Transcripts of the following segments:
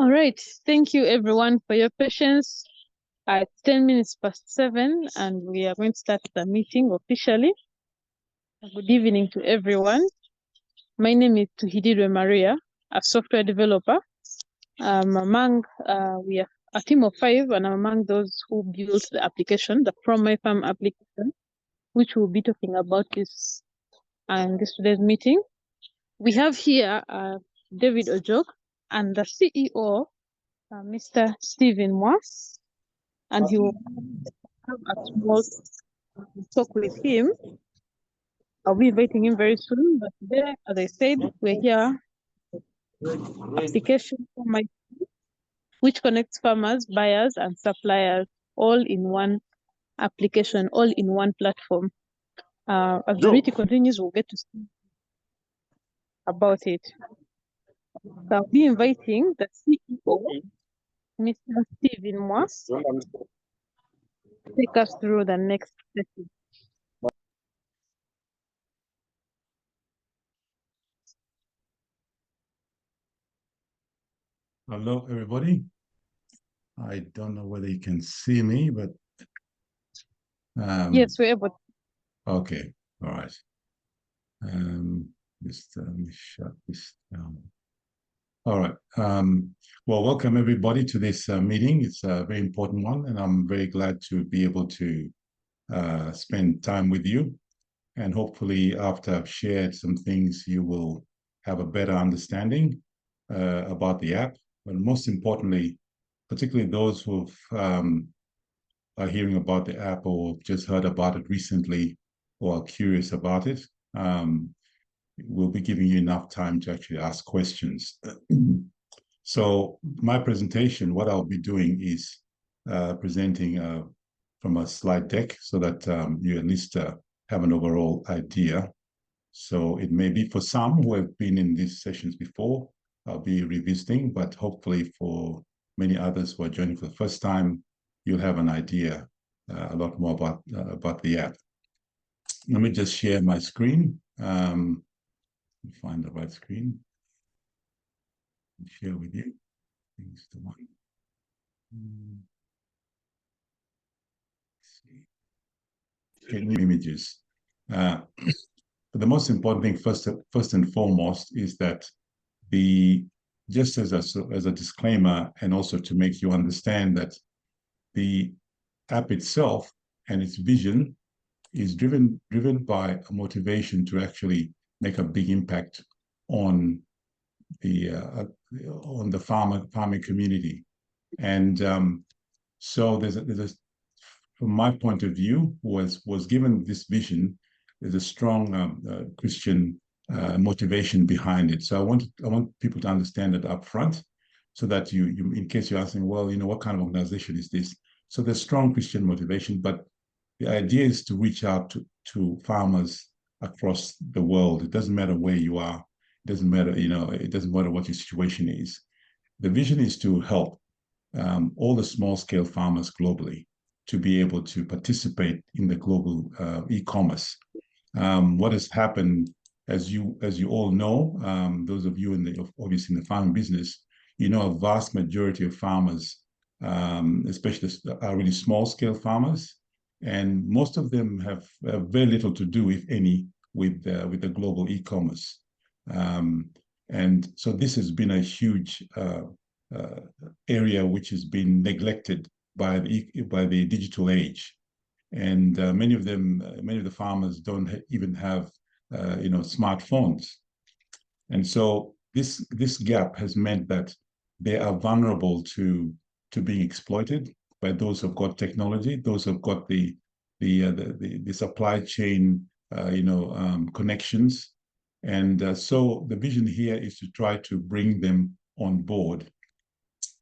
All right. Thank you, everyone, for your patience. It's 10 minutes past 7, and we are going to start the meeting officially. Good evening to everyone. My name is Tuhididwe Maria, a software developer. We are a team of 5, and I'm among those who built the application, the Fromyfarm application, which we'll be talking about this today's meeting. We have here David Ojok and the CEO, Mr. Stephen Moss, and he will have a small talk with him. I'll be inviting him very soon, but today, as I said, we're here. Application for my which connects farmers, buyers, and suppliers all in one application, all in one platform. As the meeting continues, we'll get to see about it. So I'll be inviting the CEO, Mr. Stephen Moss, to take us through the next session. Hello, everybody. I don't know whether you can see me, but yes, we're able to. Okay, all right. Just let me shut this down. All right. Well, welcome everybody to this meeting. It's a very important one, and I'm very glad to be able to spend time with you. And hopefully, after I've shared some things, you will have a better understanding about the app. But most importantly, particularly those who are hearing about the app or just heard about it recently or are curious about it, we'll be giving you enough time to actually ask questions. So my presentation, what I'll be doing is presenting from a slide deck so that you at least have an overall idea. So it may be for some who have been in these sessions before, I'll be revisiting, but hopefully for many others who are joining for the first time, you'll have an idea a lot more about the app. Let me just share my screen. Find the right screen. Share with you. I think it's the one. Let's see. Okay, new images. But the most important thing, first and foremost, is that just as a disclaimer, and also to make you understand that the app itself and its vision is driven by a motivation to actually make a big impact on the farming community. And so there's from my point of view, was given this vision, there's a strong Christian motivation behind it. So I want people to understand it up front, so that you in case you're asking, well, what kind of organization is this? So there's strong Christian motivation, but the idea is to reach out to farmers across the world. It doesn't matter where you are. It doesn't matter, it doesn't matter what your situation is. The vision is to help all the small-scale farmers globally to be able to participate in the global e-commerce. What has happened, as you all know, those of you obviously in the farming business, a vast majority of farmers, especially are really small-scale farmers, and most of them have very little to do, if any, with the global e-commerce. And so this has been a huge area which has been neglected by the digital age, and many of the farmers don't even have smartphones, and so this gap has meant that they are vulnerable to being exploited by those who've got technology, those who've got the supply chain connections, and so the vision here is to try to bring them on board.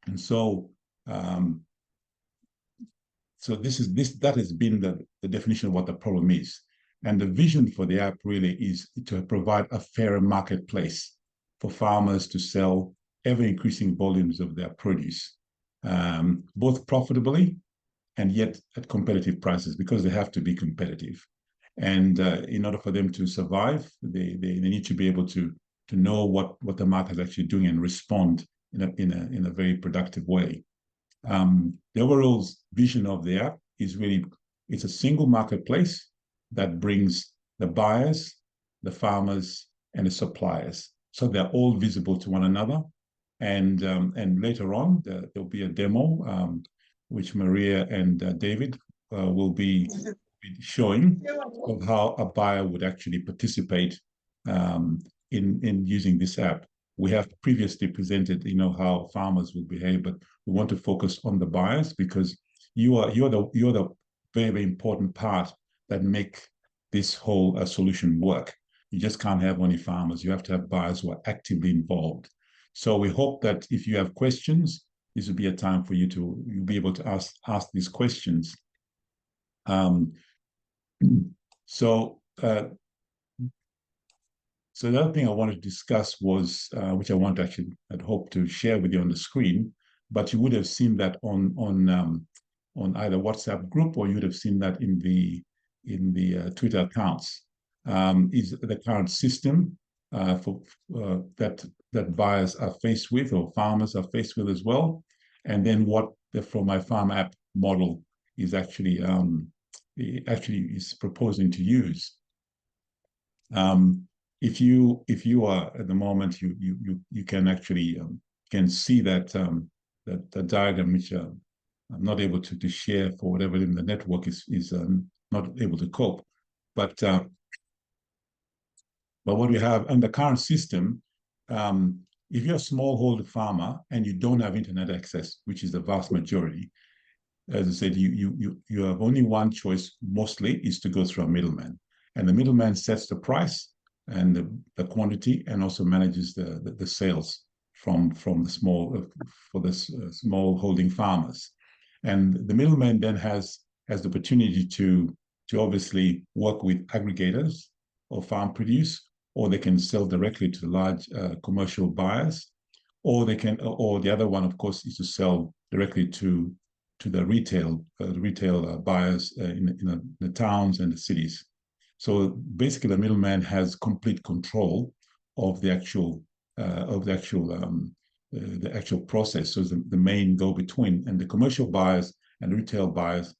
And so that has been the definition of what the problem is. And the vision for the app really is to provide a fairer marketplace for farmers to sell ever-increasing volumes of their produce, both profitably and yet at competitive prices, because they have to be competitive. And in order for them to survive, they need to be able to know what the market is actually doing and respond in a very productive way. The overall vision of the app is really, it's a single marketplace that brings the buyers, the farmers, and the suppliers. So they're all visible to one another. And later on, there'll be a demo, which Maria and David will be showing of how a buyer would actually participate in using this app. We have previously presented, how farmers will behave, but we want to focus on the buyers because you're the very, very important part that make this whole solution work. You just can't have only farmers. You have to have buyers who are actively involved. So we hope that if you have questions, this will be a time for you'll be able to ask these questions. So the other thing I wanted to discuss was, which I'd hoped to share with you on the screen, but you would have seen that on either WhatsApp group or you would have seen that in the Twitter accounts, is the current system that buyers are faced with, or farmers are faced with as well, and then what the Fromyfarm app model is actually is proposing to use. If you are at the moment, you can actually can see that the diagram, which I'm not able to share for whatever reason the network is not able to cope, but what we have in the current system, if you're a smallholder farmer and you don't have internet access, which is the vast majority, as I said, you have only one choice mostly, is to go through a middleman. And the middleman sets the price and the quantity, and also manages the sales from the small holding farmers. And the middleman then has the opportunity to obviously work with aggregators or farm produce, or they can sell directly to the large commercial buyers, or the other one, of course, is to sell directly to the retail buyers in the towns and the cities. So basically, the middleman has complete control of the actual process. So the main go-between, and the commercial buyers and retail buyers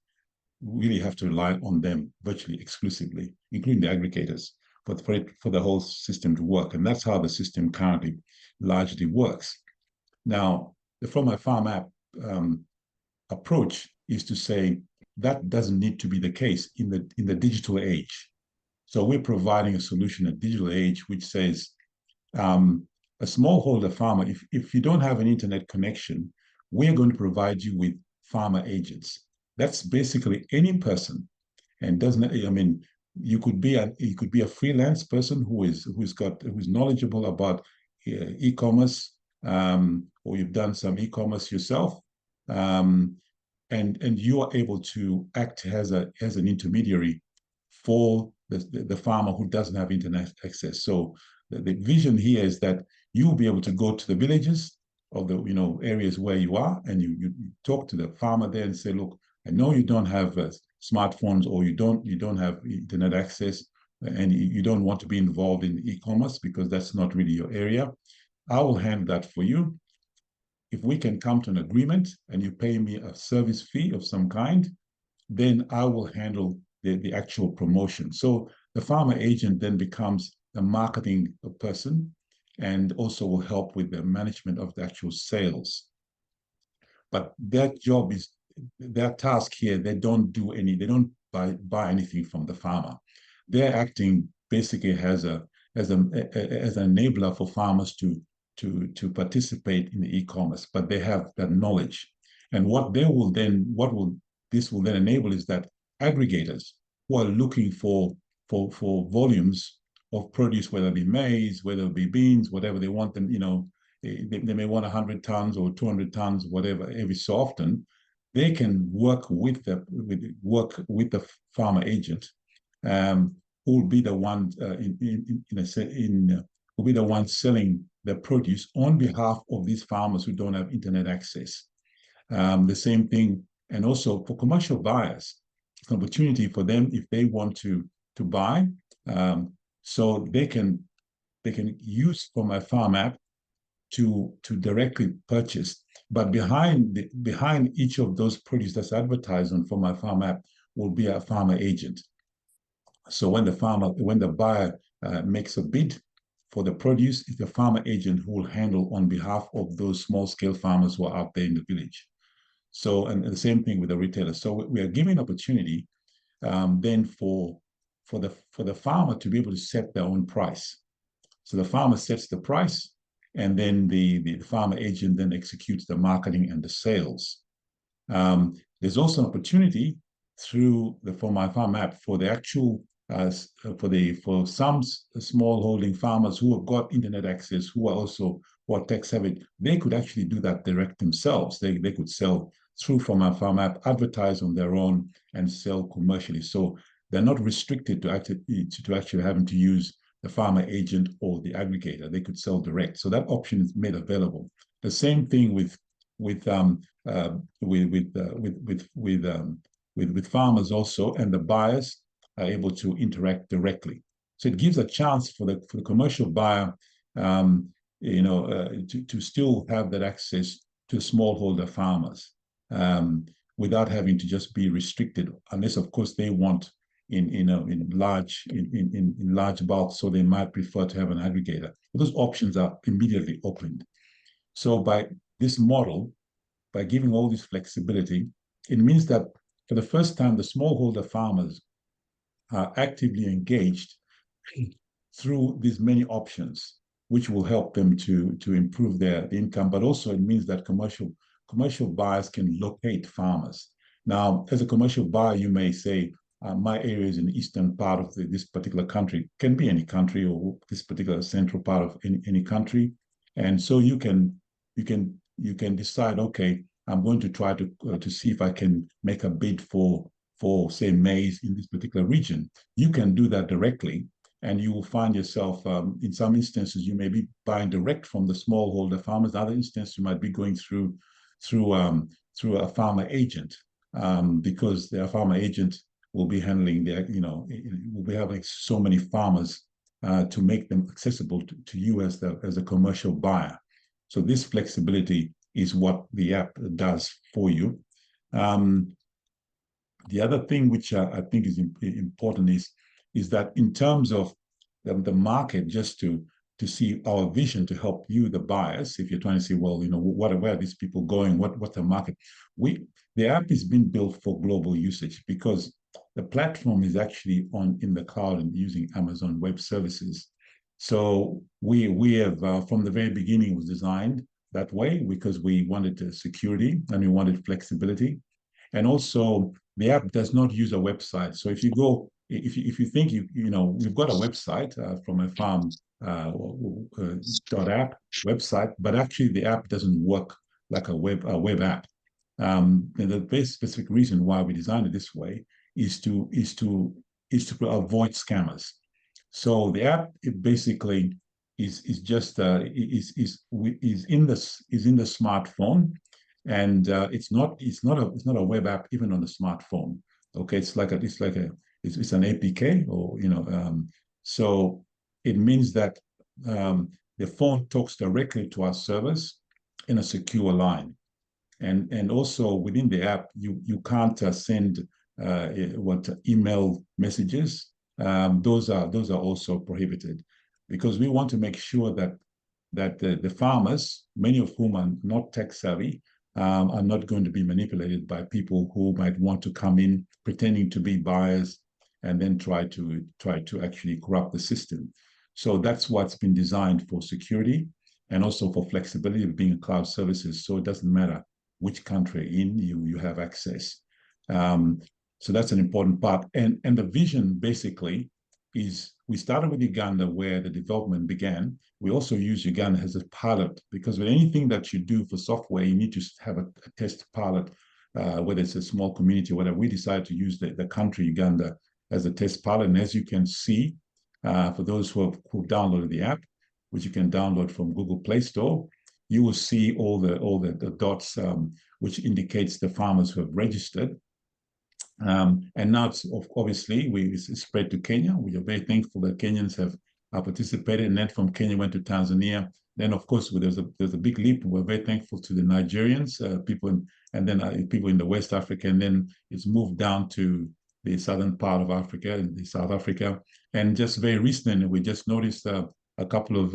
really have to rely on them virtually exclusively, including the aggregators, for the whole system to work. And that's how the system currently largely works. Now, the Fromyfarm app approach is to say that doesn't need to be the case in the digital age. So we're providing a solution at digital age, which says a smallholder farmer, if you don't have an internet connection, we're going to provide you with farmer agents. That's basically any person, and you could be a freelance person who's knowledgeable about e-commerce, or you've done some e-commerce yourself, and you are able to act as an intermediary for the farmer who doesn't have internet access. So the vision here is that you'll be able to go to the villages or the areas where you are, and you talk to the farmer there and say, look, I know you don't have smartphones, or you don't have internet access, and you don't want to be involved in e-commerce because that's not really your area. I will handle that for you. If we can come to an agreement and you pay me a service fee of some kind, then I will handle the actual promotion. So the farmer agent then becomes a marketing person, and also will help with the management of the actual sales. But their task here, they don't buy anything from the farmer. They're acting basically as an enabler for farmers to participate in the e-commerce, but they have that knowledge. And what this will then enable is that aggregators who are looking for volumes of produce, whether it be maize, whether it be beans, whatever they want them, they may want 100 tons or 200 tons, whatever, every so often. They can work with the farmer agent, who will be the one will be the one selling the produce on behalf of these farmers who don't have internet access. The same thing, and also for commercial buyers, it's an opportunity for them if they want to buy, so they can use Fromyfarm app to directly purchase. But behind each of those produce that's advertised on Fromyfarm app will be a farmer agent. So when the buyer makes a bid for the produce, it's the farmer agent who will handle on behalf of those small scale farmers who are out there in the village. So, and the same thing with the retailer. So we are giving opportunity then for the farmer to be able to set their own price. So the farmer sets the price, and then the farmer agent then executes the marketing and the sales. There's also an opportunity through the Fromyfarm app for the actual for some small holding farmers who have got internet access, who are tech savvy. They could actually do that direct themselves. They could sell through Fromyfarm app, advertise on their own, and sell commercially. So they're not restricted to actually having to use the farmer agent or the aggregator. They could sell direct. So that option is made available. The same thing with farmers also, and the buyers are able to interact directly. So it gives a chance for the commercial buyer, to still have that access to smallholder farmers without having to just be restricted, unless of course they want in large bulk, so they might prefer to have an aggregator. But those options are immediately opened. So by this model, by giving all this flexibility, it means that for the first time, the smallholder farmers are actively engaged through these many options, which will help them to improve their income. But also it means that commercial buyers can locate farmers. Now, as a commercial buyer, you may say, my area is in the eastern part of this particular country. Can be any country, or this particular central part of any country. And so you can decide, okay, I'm going to try to see if I can make a bid for say maize in this particular region. You can do that directly, and you will find yourself in some instances you may be buying direct from the smallholder farmers. Other instances you might be going through a farmer agent, because their farmer agent will be handling will be having so many farmers to make them accessible to you as a commercial buyer. So this flexibility is what the app does for you. The other thing which I think is important is that in terms of the market, just to see our vision to help you, the buyers, if you're trying to say, well, where are these people going? What's the market? The app is being built for global usage, because the platform is actually in the cloud and using Amazon Web Services. So we have from the very beginning was designed that way, because we wanted security and we wanted flexibility. And also the app does not use a website. So if you go, if you think we've got a website Fromyfarm .app website, but actually the app doesn't work like a web app. And the very specific reason why we designed it this way is to avoid scammers. So the app, it basically is just in the smartphone, and it's not a web app even on the smartphone. Okay, it's an APK, or so it means that the phone talks directly to our servers in a secure line, and also within the app you can't send email messages. Those are also prohibited, because we want to make sure that the farmers, many of whom are not tech savvy, are not going to be manipulated by people who might want to come in pretending to be buyers and then try to actually corrupt the system. So that's what's been designed for security, and also for flexibility of being a cloud services. So it doesn't matter which country you have access. So that's an important part. And the vision basically is, we started with Uganda, where the development began. We also use Uganda as a pilot, because with anything that you do for software, you need to have a test pilot, whether it's a small community or whatever. We decided to use the country Uganda as a test pilot. And as you can see, for those who've downloaded the app, which you can download from Google Play Store, you will see all the dots, which indicates the farmers who have registered. And now it's obviously we spread to Kenya. We are very thankful that Kenyans have participated, and then from Kenya went to Tanzania, Then, of course, there's a big leap. We're very thankful to the Nigerians, and then people in the West Africa, and then it's moved down to the southern part of Africa, the South Africa, and just very recently we just noticed a couple of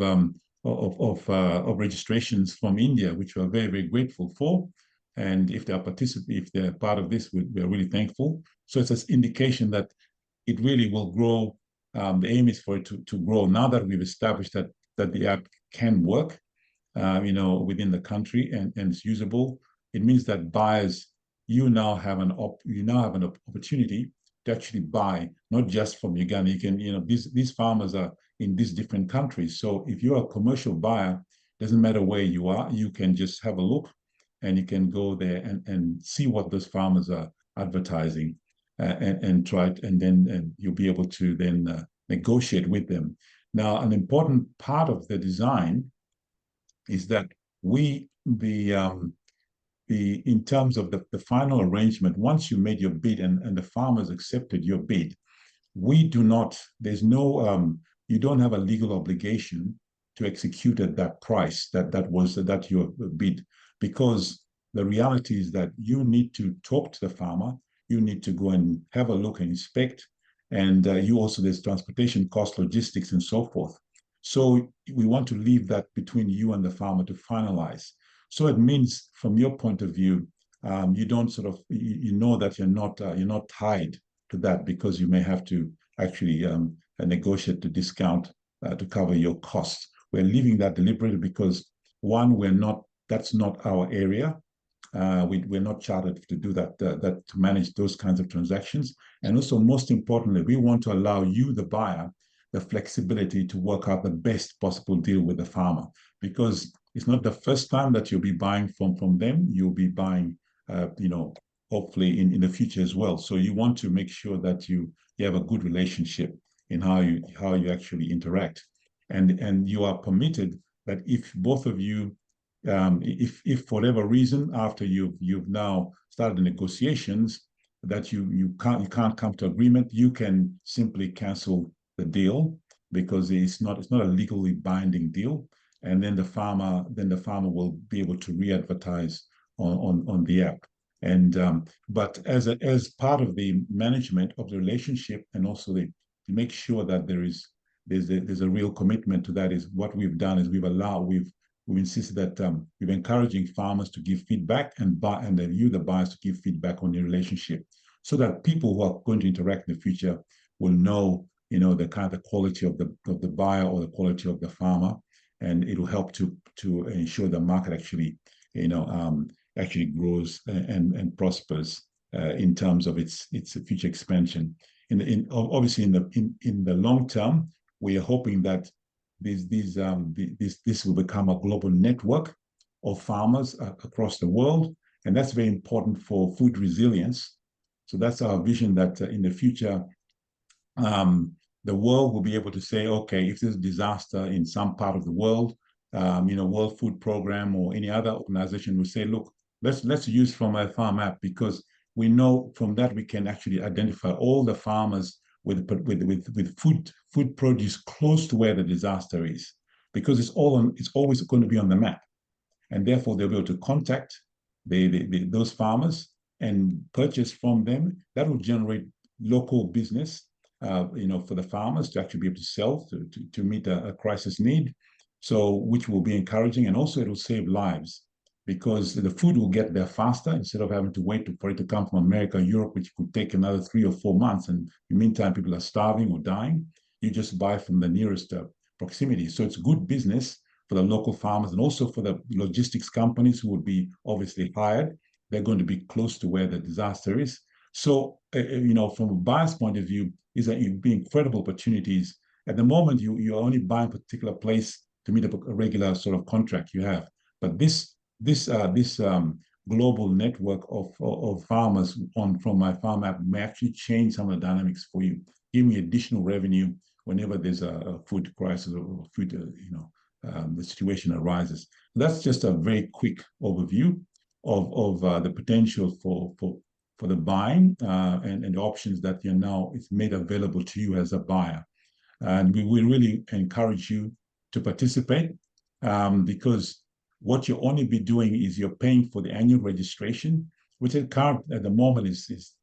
registrations from India, which we're very, very grateful for. And if they're part of this, we're really thankful. So it's an indication that it really will grow. The aim is for it to grow now that we've established that the app can work, within the country and it's usable. It means that buyers, you now have an opportunity to actually buy not just from Uganda. You can, these farmers are in these different countries. So if you're a commercial buyer, doesn't matter where you are, you can just have a look and you can go there and see what those farmers are advertising and try it, and then you'll be able to then negotiate with them. Now, an important part of the design is that in terms of the final arrangement, once you made your bid and the farmers accepted your bid, you don't have a legal obligation to execute at that price that your bid, because the reality is that you need to talk to the farmer, you need to go and have a look and inspect, and there's transportation costs, logistics, and so forth. So we want to leave that between you and the farmer to finalize. So it means, from your point of view, you don't that you're not tied to that, because you may have to actually negotiate the discount to cover your costs. We're leaving that deliberately because, one, that's not our area. We're not chartered to do that, to manage those kinds of transactions. And also, most importantly, we want to allow you, the buyer, the flexibility to work out the best possible deal with the farmer, because it's not the first time that you'll be buying from them. You'll be buying, hopefully in the future as well. So you want to make sure that you have a good relationship in how you actually interact, and you are permitted that if both of you, if for whatever reason, after you've now started the negotiations, that you can't come to agreement, you can simply cancel the deal, because it's not a legally binding deal, and then the farmer will be able to re-advertise on the app. And but as part of the management of the relationship, and also to make sure that there's a real commitment to that, is what we've done is we've insisted that we're encouraging farmers to give feedback, and then you, the buyers, to give feedback on the relationship, so that people who are going to interact in the future will know, the kind of quality of the buyer or the quality of the farmer, and it will help to ensure the market actually, actually grows and prospers in terms of its future expansion. Obviously in the long term, we are hoping that this will become a global network of farmers across the world, and that's very important for food resilience. So that's our vision, that in the future, the world will be able to say, okay, if there's a disaster in some part of the world, World Food Program or any other organization will say, look, let's use Fromyfarm app, because we know from that we can actually identify all the farmers with food produce close to where the disaster is, because it's always going to be on the map, and therefore they'll be able to contact those farmers and purchase from them. That will generate local business, for the farmers to actually be able to sell to meet a crisis need. So, which will be encouraging, and also it will save lives, because the food will get there faster instead of having to wait for it to come from America or Europe, which could take another 3 or 4 months. And in the meantime, people are starving or dying. You just buy from the nearest proximity. So it's good business for the local farmers, and also for the logistics companies who would be obviously hired. They're going to be close to where the disaster is. So, from a buyer's point of view, these are be incredible opportunities. At the moment, you're only buying a particular place to meet a regular sort of contract you have. But this global network of farmers from Fromyfarm app may actually change some of the dynamics for you, giving additional revenue whenever there's a food crisis or food, the situation arises. That's just a very quick overview of the potential for the buying and the options that it's made available to you as a buyer. And we really encourage you to participate. because what you only be doing is you're paying for the annual registration, which at the moment is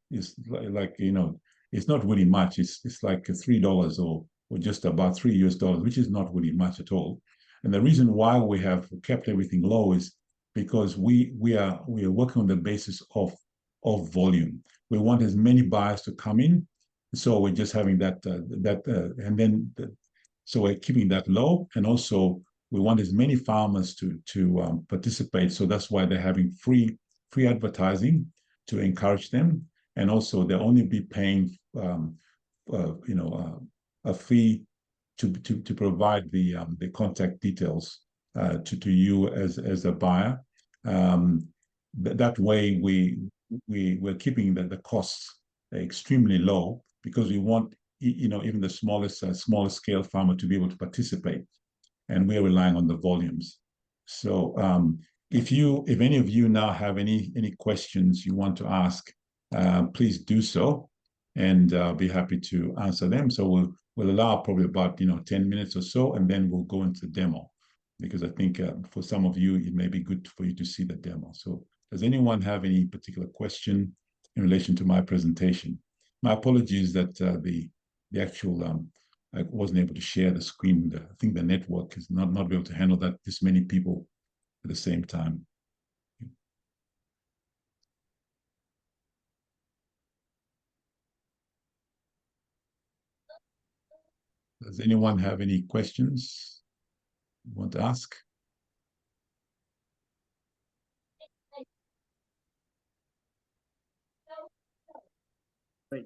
like, you know, it's not really much. It's like $3 or just about $3 US, which is not really much at all. And the reason why we have kept everything low is because we are working on the basis of volume. We want as many buyers to come in, so we're just having that and then so we're keeping that low, and also we want as many farmers to participate. So that's why they're having free advertising to encourage them, and also they'll only be paying a fee to provide the contact details to you as a buyer. That way we're keeping the costs extremely low, because we want, you know, even the smallest scale farmer to be able to participate, and we're relying on the volumes. So if any of you now have any questions you want to ask, please do so, and I'll be happy to answer them. So we'll allow probably about 10 minutes or so, and then we'll go into the demo, because I think for some of you it may be good for you to see the demo. So does anyone have any particular question in relation to my presentation? My apologies that the actual I wasn't able to share the screen. I think the network is not able to handle that this many people at the same time. Does anyone have any questions you want to ask?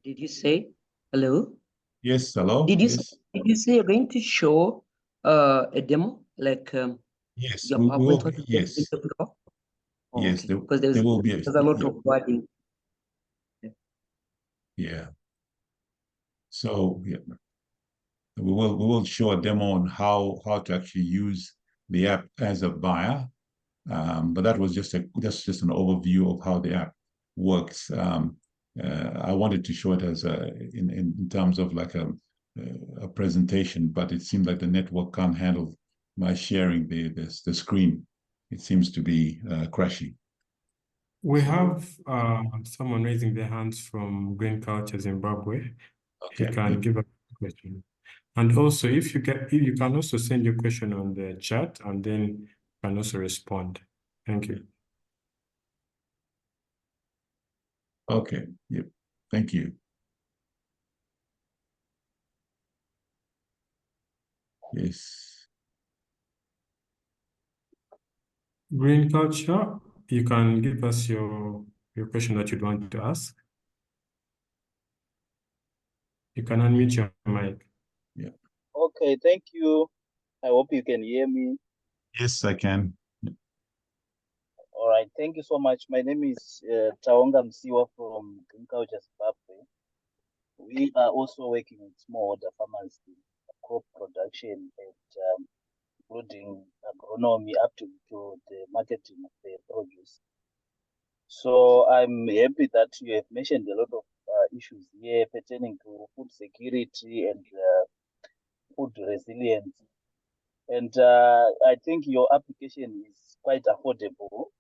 Did you say hello? Yes, hello. Did you yes. say you're going to show a demo, like yes, your we will. PowerPoint? Yes, Oh, yes. okay. Because there will be. there's a lot of wording. Yeah. So yeah, we will show a demo on how to actually use the app as a buyer. But that was just an overview of how the app works. I wanted to show it as in terms of like a presentation, but it seemed like the network can't handle my sharing the screen. It seems to be crashing. We have someone raising their hands from Green Culture Zimbabwe. Okay. He can give a question. And also, if you can also send your question on the chat, and then you can also respond. Thank you. Okay. Yep. Thank you. Yes. Green Culture, you can give us your question that you'd want to ask. You can unmute your mic. Yeah. Okay, thank you. I hope you can hear me. Yes, I can. All right, thank you so much. My name is Taonga Msiwa from Green Culture Zimbabwe. We are also working with smallholder farmers in crop production and including agronomy up to the marketing of the produce. So I'm happy that you have mentioned a lot of issues here pertaining to food security and food resilience. And I think your application is quite affordable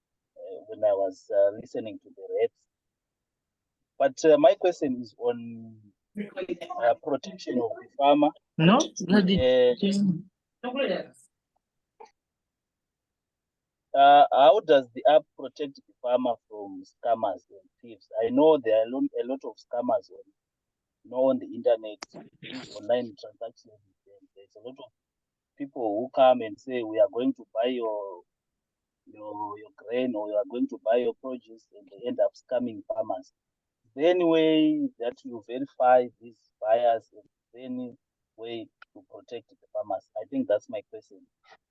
when I was listening to the rates. But my question is on protection of the farmer. No, how does the app protect the farmer from scammers and thieves? I know there are a lot of scammers on the internet, online transactions. There's a lot of people who come and say, we are going to buy your grain, or you are going to buy your produce, and they end up scamming farmers. Is there any way that you verify these buyers? Is there any way to protect the farmers? I think that's my question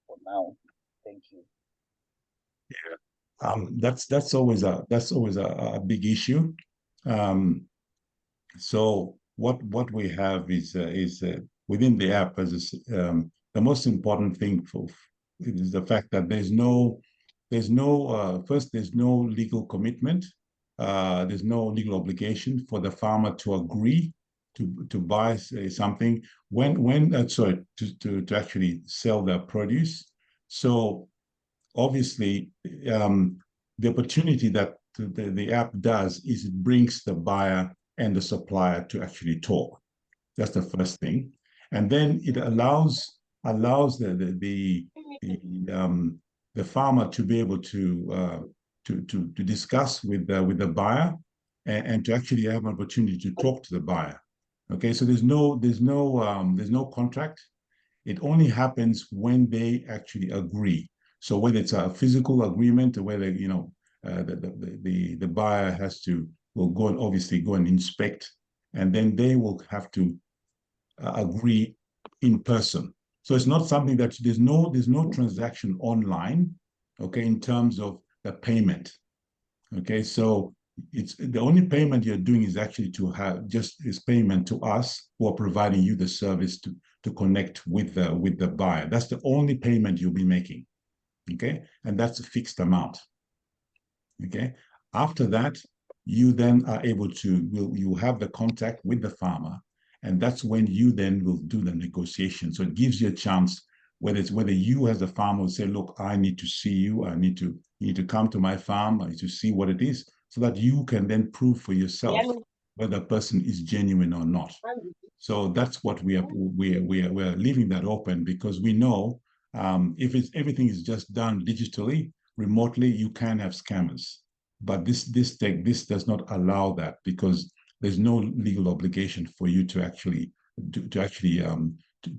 for now. Thank you. Yeah. That's always a big issue. So what we have is within the app the most important thing is the fact that there's no legal commitment. There's no legal obligation for the farmer to agree to buy something to actually sell their produce. So obviously, the opportunity that the app does is it brings the buyer and the supplier to actually talk. That's the first thing, and then it allows the farmer to be able to discuss with the buyer and to actually have an opportunity to talk to the buyer. Okay, so there's no contract. It only happens when they actually agree. So whether it's a physical agreement or whether the buyer will go and obviously go and inspect, and then they will have to agree in person. So it's not something that there's no transaction online, okay, in terms of the payment. Okay, so it's the only payment you're doing is actually to have just is payment to us who are providing you the service to connect with the buyer. That's the only payment you'll be making. Okay, and that's a fixed amount. Okay, after that, you then are able to you have the contact with the farmer, and that's when you then will do the negotiation. So it gives you a chance, whether you as a farmer will say, look, I need to see you, you need to come to my farm, I need to see what it is, so that you can then prove for yourself whether a person is genuine or not. So that's what we're leaving that open, because we know if everything is just done digitally, remotely, you can have scammers. But this does not allow that, because there's no legal obligation for you to actually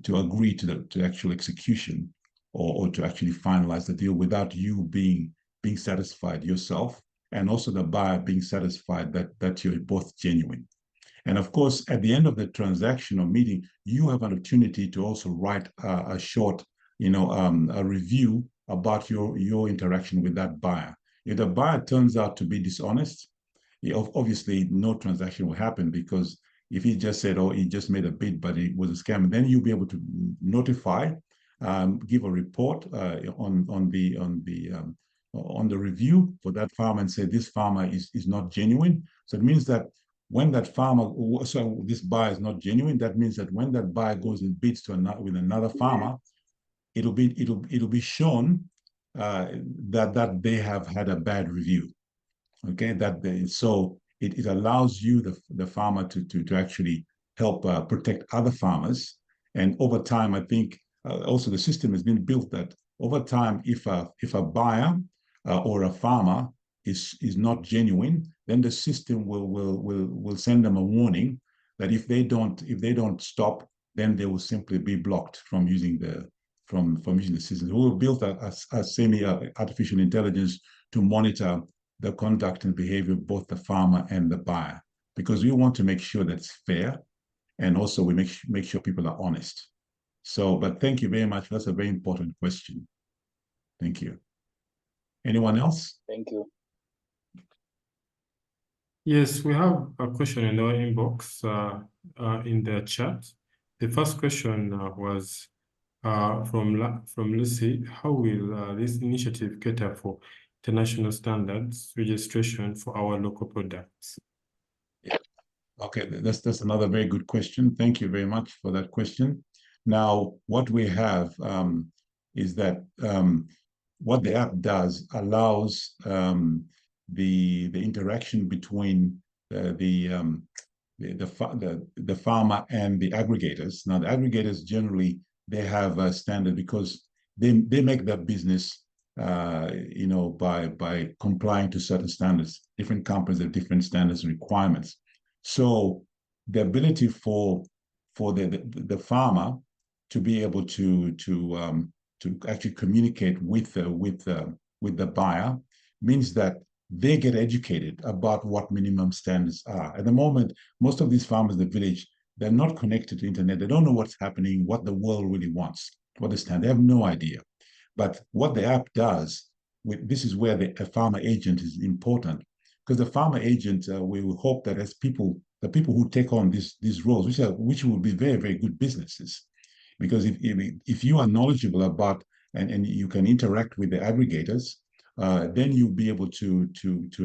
to agree to the actual execution or to actually finalize the deal without you being satisfied yourself, and also the buyer being satisfied that you're both genuine. And of course, at the end of the transaction or meeting, you have an opportunity to also write a short, a review about your interaction with that buyer. If the buyer turns out to be dishonest, obviously no transaction will happen, because if he just said, oh, he just made a bid, but it was a scam, then you'll be able to notify, give a report on the review for that farmer and say this farmer is not genuine. So it means that when that this buyer is not genuine, that means that when that buyer goes and bids with another farmer, it'll be shown that they have had a bad review. Okay, so it allows you, the farmer, to actually help protect other farmers. And over time, I think also the system has been built that over time, if a buyer or a farmer is not genuine, then the system will send them a warning that if they don't stop, then they will simply be blocked from using the system. We will build a semi-artificial intelligence to monitor the conduct and behavior of both the farmer and the buyer, because we want to make sure that's fair, and also we make sure people are honest. So, but thank you very much. That's a very important question. Thank you. Anyone else? Thank you. Yes, we have a question in our inbox in the chat. The first question was from Lucy. How will this initiative cater for international standards registration for our local products? Yeah. Okay, that's another very good question. Thank you very much for that question. Now, what we have is that what the app does allows the interaction between the farmer and the aggregators. Now, the aggregators generally, they have a standard because they make their business by complying to certain standards. Different companies have different standards and requirements. So the ability for the farmer to be able to actually communicate with the buyer means that they get educated about what minimum standards are. At the moment, most of these farmers in the village, they're not connected to the internet. They don't know what's happening, what the world really wants, what the standard. They have no idea. But what the app does, this is where a farmer agent is important, because the farmer agent, we will hope that as the people who take on these roles, which will be very, very good businesses, because if you are knowledgeable about and you can interact with the aggregators, then you'll be able to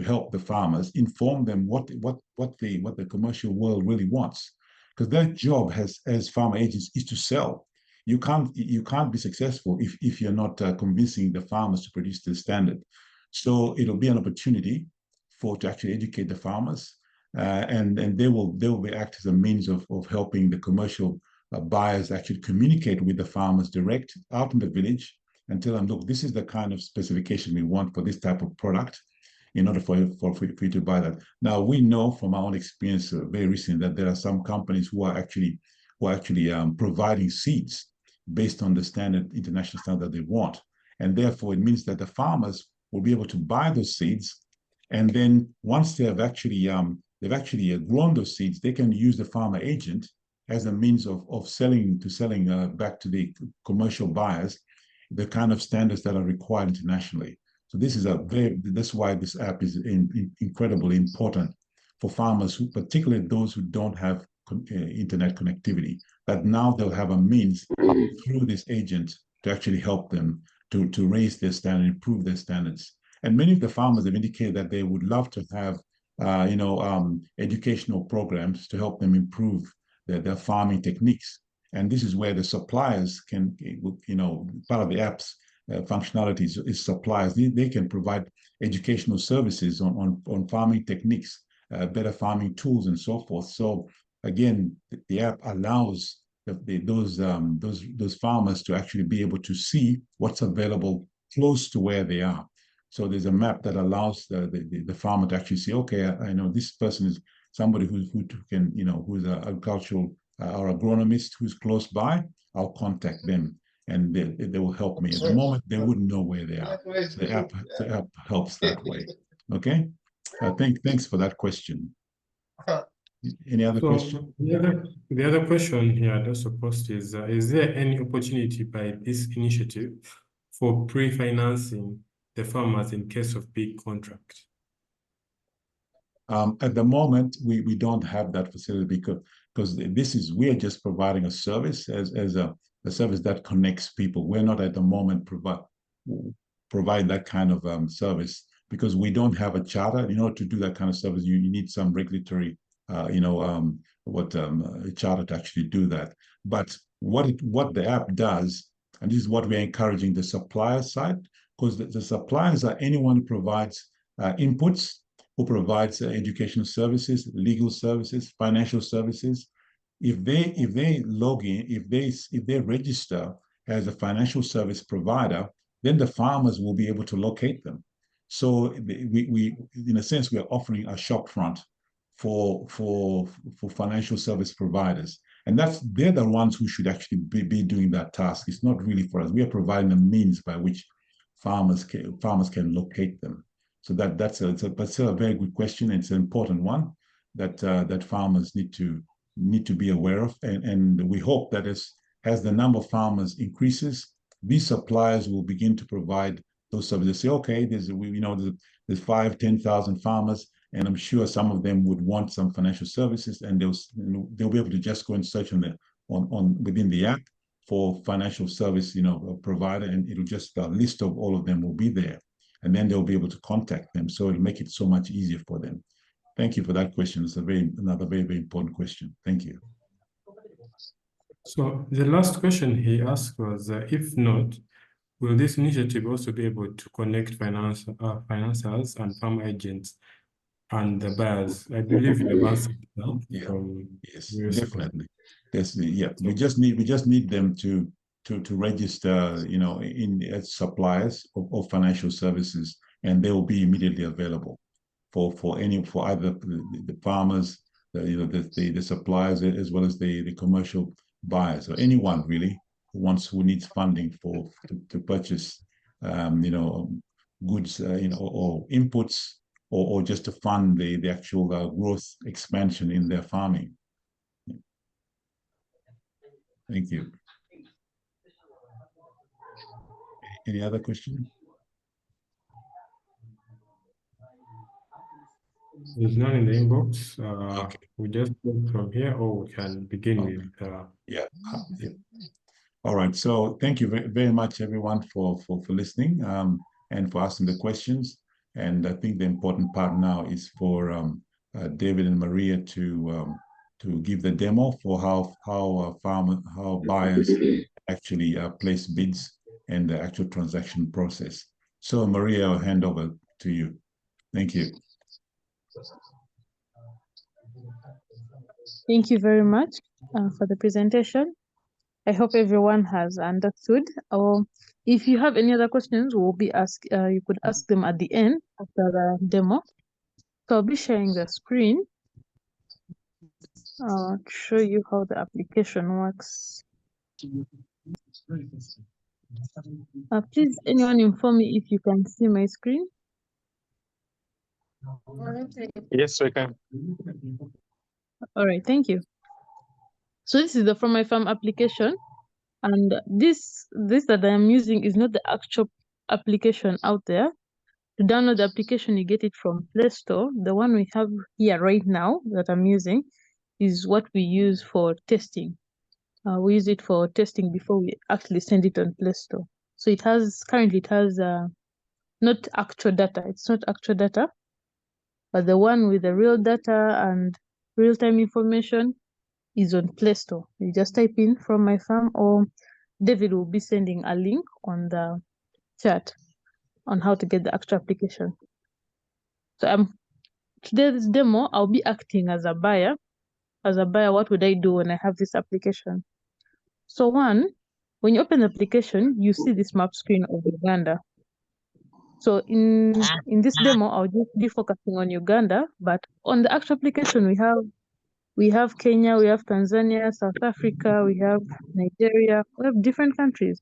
help the farmers, inform them what the commercial world really wants, because their job as farmer agents is to sell. you can't be successful if you're not convincing the farmers to produce the standard. So it'll be an opportunity to actually educate the farmers, and they will act as a means of helping the commercial buyers actually communicate with the farmers direct out in the village and tell them, look, this is the kind of specification we want for this type of product in order for you to buy that. Now, we know from our own experience very recently that there are some companies who are actually providing seeds based on the international standard they want. And therefore, it means that the farmers will be able to buy those seeds. And then once they've actually grown those seeds, they can use the farmer agent as a means of selling back to the commercial buyers the kind of standards that are required internationally. So that's why this app is incredibly important for farmers, particularly those who don't have internet connectivity, that now they'll have a means through this agent to actually help them to raise their standard, improve their standards. And many of the farmers have indicated that they would love to have educational programs to help them improve their farming techniques. And this is where the suppliers can, part of the app's functionalities is suppliers. They can provide educational services on farming techniques, better farming tools, and so forth. So again, the app allows those farmers to actually be able to see what's available close to where they are. So there's a map that allows the farmer to actually say, okay, I know this person is somebody who can, who's an agricultural or agronomist who's close by. I'll contact them, and they will help me. At the moment, they wouldn't know where they are. So the app helps that way. Okay. Thanks for that question. Any other question? The other question here that also posed is there any opportunity by this initiative for pre-financing the farmers in case of big contract? At the moment, we don't have that facility because we are just providing a service as a service that connects people. We're not at the moment provide that kind of service because we don't have a charter. In order to do that kind of service, you need some regulatory a charter to actually do that. But what the app does, and this is what we're encouraging the supplier side, because the suppliers are anyone who provides inputs, who provides educational services, legal services, financial services. If they log in, if they register as a financial service provider, then the farmers will be able to locate them. So we in a sense, we are offering a shop front for financial service providers. And they're the ones who should actually be doing that task. It's not really for us. We are providing a means by which farmers can locate them. So that's still a very good question. It's an important one that farmers need to be aware of. And we hope that as the number of farmers increases, these suppliers will begin to provide those services. Say, okay, there's 5,000, 10,000 farmers, and I'm sure some of them would want some financial services, and they'll be able to just go and search within the app for financial service, provider, and it'll just a list of all of them will be there, and then they'll be able to contact them. So it'll make it so much easier for them. Thank you for that question. It's another very, very important question. Thank you. So the last question he asked was, if not, will this initiative also be able to connect financiers and farm agents and the buyers? I believe you have answered that. Yes, definitely. We just need them to register, as suppliers of financial services, and they will be immediately available for either the farmers, the suppliers, as well as the commercial buyers, or anyone really who needs funding to purchase goods, or inputs, or just to fund the actual growth expansion in their farming. Thank you. Any other question? There's none in the inbox. Okay. We just go from here, or we can begin with. Yeah. All right. So thank you very much, everyone, for listening and for asking the questions. And I think the important part now is for David and Maria to give the demo for how buyers actually place bids and the actual transaction process. So Maria, I'll hand over to you. Thank you. Thank you very much for the presentation. I hope everyone has understood. Or if you have any other questions, we'll be you could ask them at the end after the demo. So I'll be sharing the screen. I'll show you how the application works. Please, anyone inform me if you can see my screen? Yes, we can. All right, thank you. So this is the Fromyfarm application, and this that I am using is not the actual application out there. To download the application, you get it from Play Store. The one we have here right now that I'm using is what we use for testing. We use it for testing before we actually send it on Play Store. So currently it has not actual data. It's not actual data, but the one with the real data and real-time information is on Play Store. You just type in Fromyfarm, or David will be sending a link on the chat on how to get the actual application. So today's demo, I'll be acting as a buyer. As a buyer, what would I do when I have this application? So when you open the application, you see this map screen of Uganda. So in this demo, I'll just be focusing on Uganda, but on the actual application, we have Kenya, we have Tanzania, South Africa, we have Nigeria, we have different countries.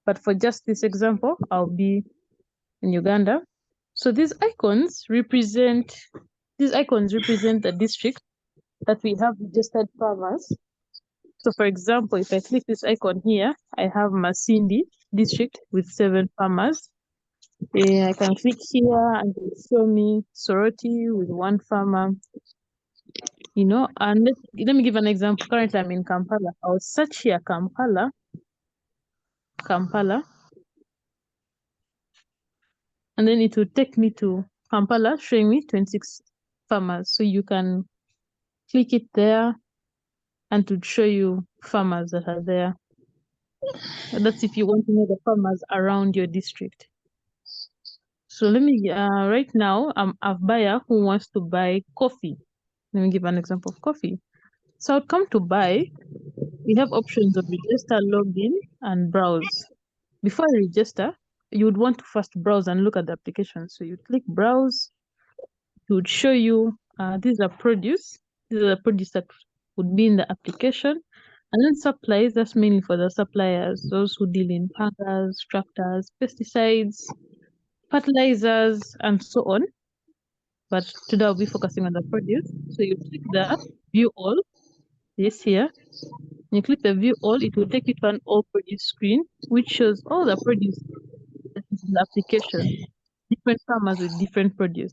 But for just this example, I'll be in Uganda. So these icons represent the district that we have registered farmers. So for example, if I click this icon here, I have Masindi district with 7 farmers. I can click here and it will show me Soroti with 1 farmer. And let me give an example. Currently, I'm in Kampala. I'll search here Kampala. And then it will take me to Kampala, showing me 26 farmers. So you can click it there and to show you farmers that are there. And that's if you want to know the farmers around your district. So let me, right now, I'm a buyer who wants to buy coffee. Let me give an example of coffee. So I'll come to buy. We have options of register, login, and browse. Before I register, you would want to first browse and look at the application. So you click browse. It would show you these are produce. These are the produce that would be in the application. And then supplies, that's mainly for the suppliers, those who deal in pangers, tractors, pesticides, fertilizers, and so on. But today I'll be focusing on the produce. So you click the view all, this here. When you click the view all, it will take you to an all produce screen, which shows all the produce that is in the application, different farmers with different produce.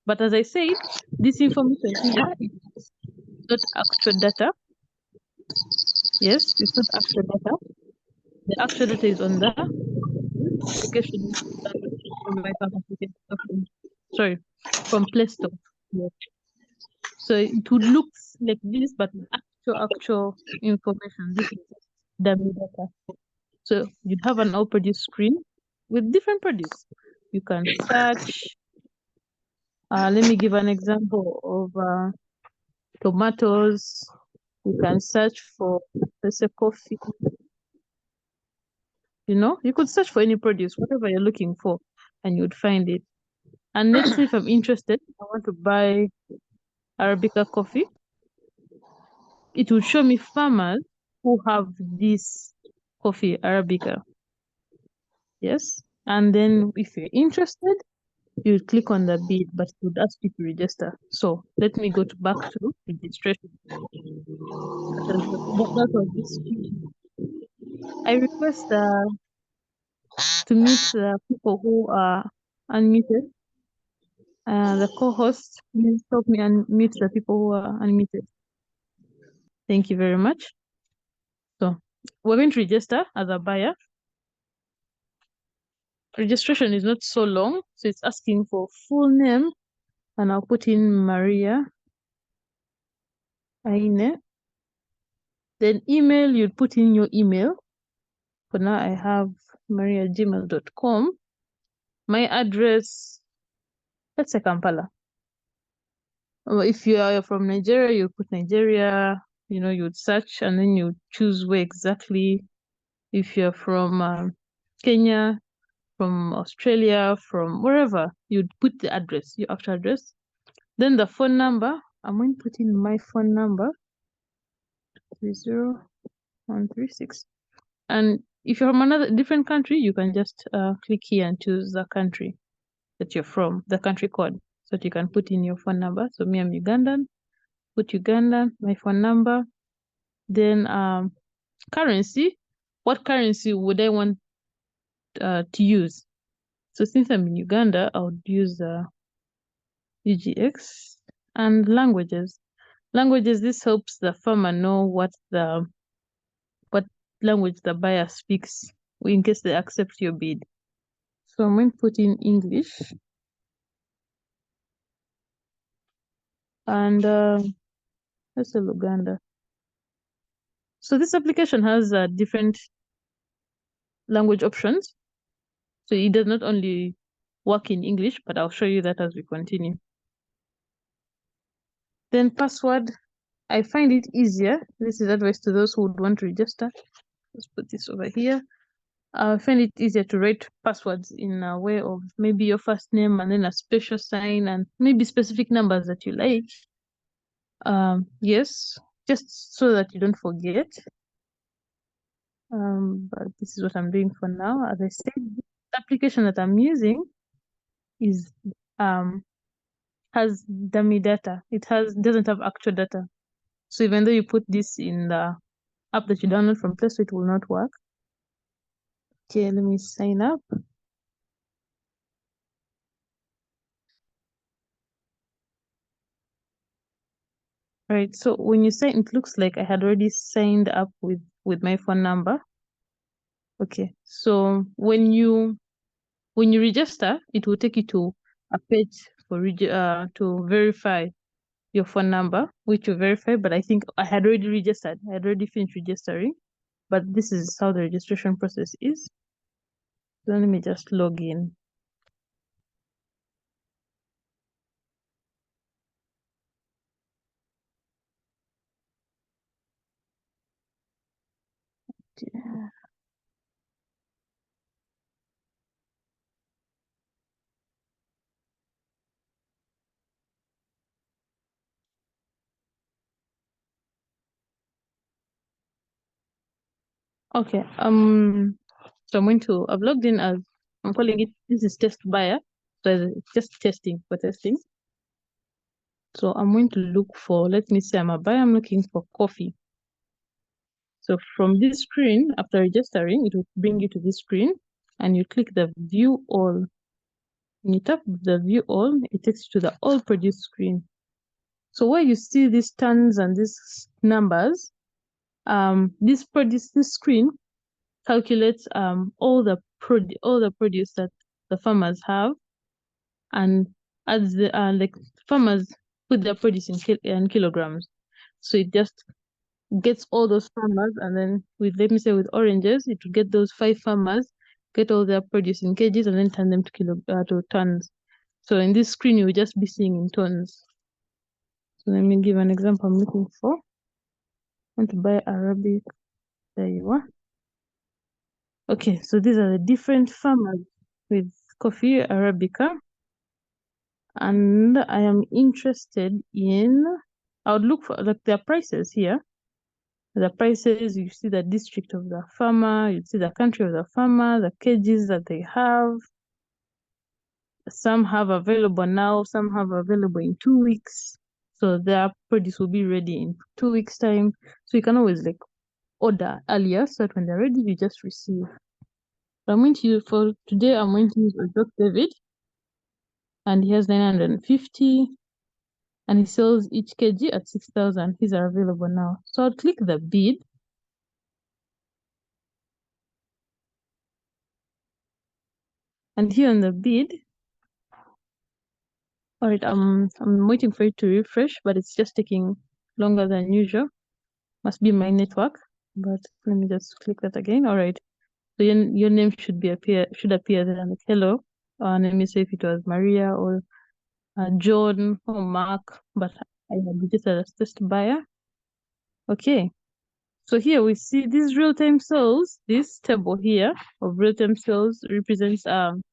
But as I said, this information here is not actual data. Yes, it's not actual data. The actual data is on the application from Play Store. Yes. So it would look like this, but actual information. This is dummy data. So you'd have an all produce screen with different produce. You can search. Let me give an example of tomatoes. You can search for, let's say, coffee. You could search for any produce, whatever you're looking for, and you'd find it. And let's say if I'm interested, I want to buy Arabica coffee. It will show me farmers who have this coffee, Arabica. Yes. And then if you're interested, you click on the bid, but it would ask you to register. So let me go back to registration. That was this. I request to meet the people who are unmuted. The co-host, please help me unmute the people who are unmuted. Thank you very much. So we're going to register as a buyer. Registration is not so long, so it's asking for full name, and I'll put in Maria Aine. Then email, you'd put in your email. For now, I have maria@gmail.com. My address, let's say Kampala. If you are from Nigeria, you put Nigeria, you know, you'd search and then you choose where exactly. If you're from Kenya, from Australia, from wherever, you'd put the address, your actual address. Then the phone number, I'm going to put in my phone number, 30136. And if you're from another different country, you can just click here and choose the country that you're from, the country code, so that you can put in your phone number. So me, I'm Ugandan, put Ugandan, my phone number. Then currency, what currency would I want to use? So since I'm in Uganda, I would use UGX. And languages. Languages, this helps the farmer know what language the buyer speaks in case they accept your bid. So I'm going to put in English. And let's say Uganda. So this application has different language options. So it does not only work in English, but I'll show you that as we continue. Then password, I find it easier. This is advice to those who would want to register. Let's put this over here. I find it easier to write passwords in a way of maybe your first name and then a special sign and maybe specific numbers that you like. Yes, just so that you don't forget. But this is what I'm doing for now. As I said, the application that I'm using is has dummy data. It doesn't have actual data. So even though you put this in the app that you download from Play Store, it will not work. Okay, let me sign up. Right, so when you sign, it looks like I had already signed up with my phone number. Okay, so when you register, it will take you to a page for to verify your phone number, which you verify. But I think I had already registered. I had already finished registering. But this is how the registration process is. So let me just log in. Okay, so I've logged in as, I'm calling it, this is test buyer. So it's just testing for testing. So I'm going to look for, let me say I'm a buyer, I'm looking for coffee. So from this screen, after registering, it will bring you to this screen and you click the view all. When you tap the view all, it takes you to the all produce screen. So where you see these tons and these numbers, this screen calculates all the produce that the farmers have, and as the like farmers put their produce in kilograms. So it just gets all those farmers, and then let me say with oranges, it will get those 5 farmers, get all their produce in kgs, and then turn them to tons. So in this screen, you will just be seeing in tons. So let me give an example I'm looking for. I want to buy Arabic. There you are. Okay, so these are the different farmers with coffee Arabica. And I am interested in, I would look for like their prices here. The prices, you see the district of the farmer, you see the country of the farmer, the kgs that they have. Some have available now, some have available in 2 weeks. So their produce will be ready in 2 weeks' time. So you can always like order earlier so that when they're ready, you just receive. So I'm going to use, for today, I'm going to use Ojok David. And he has 950. And he sells each kg at 6,000. These are available now. So I'll click the bid. And here on the bid, all right, I'm waiting for it to refresh, but it's just taking longer than usual. Must be my network, but let me just click that again. All right. So your name should appear there. Like, hello, let me say if it was Maria or John or Mark, but I have registered as test buyer. Okay. So here we see these real-time sales. This table here of real-time sales represents the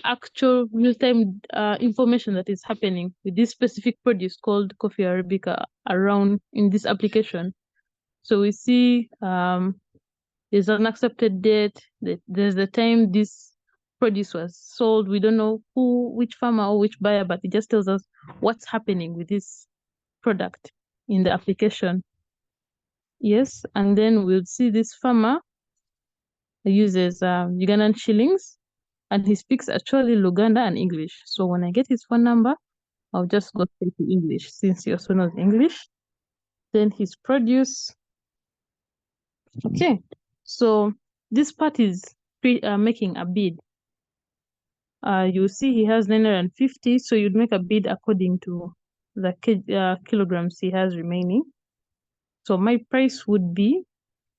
actual real-time information that is happening with this specific produce called coffee Arabica around in this application. So we see there's an accepted date, there's the time this produce was sold. We don't know which farmer or which buyer, but it just tells us what's happening with this product in the application. Yes, and then we'll see this farmer uses Ugandan shillings, and he speaks actually Luganda and English. So when I get his phone number, I'll just go straight to English since he also knows English. Then his produce. Okay, so this part is making a bid. You see he has 950, so you'd make a bid according to the kilograms he has remaining. So my price would be,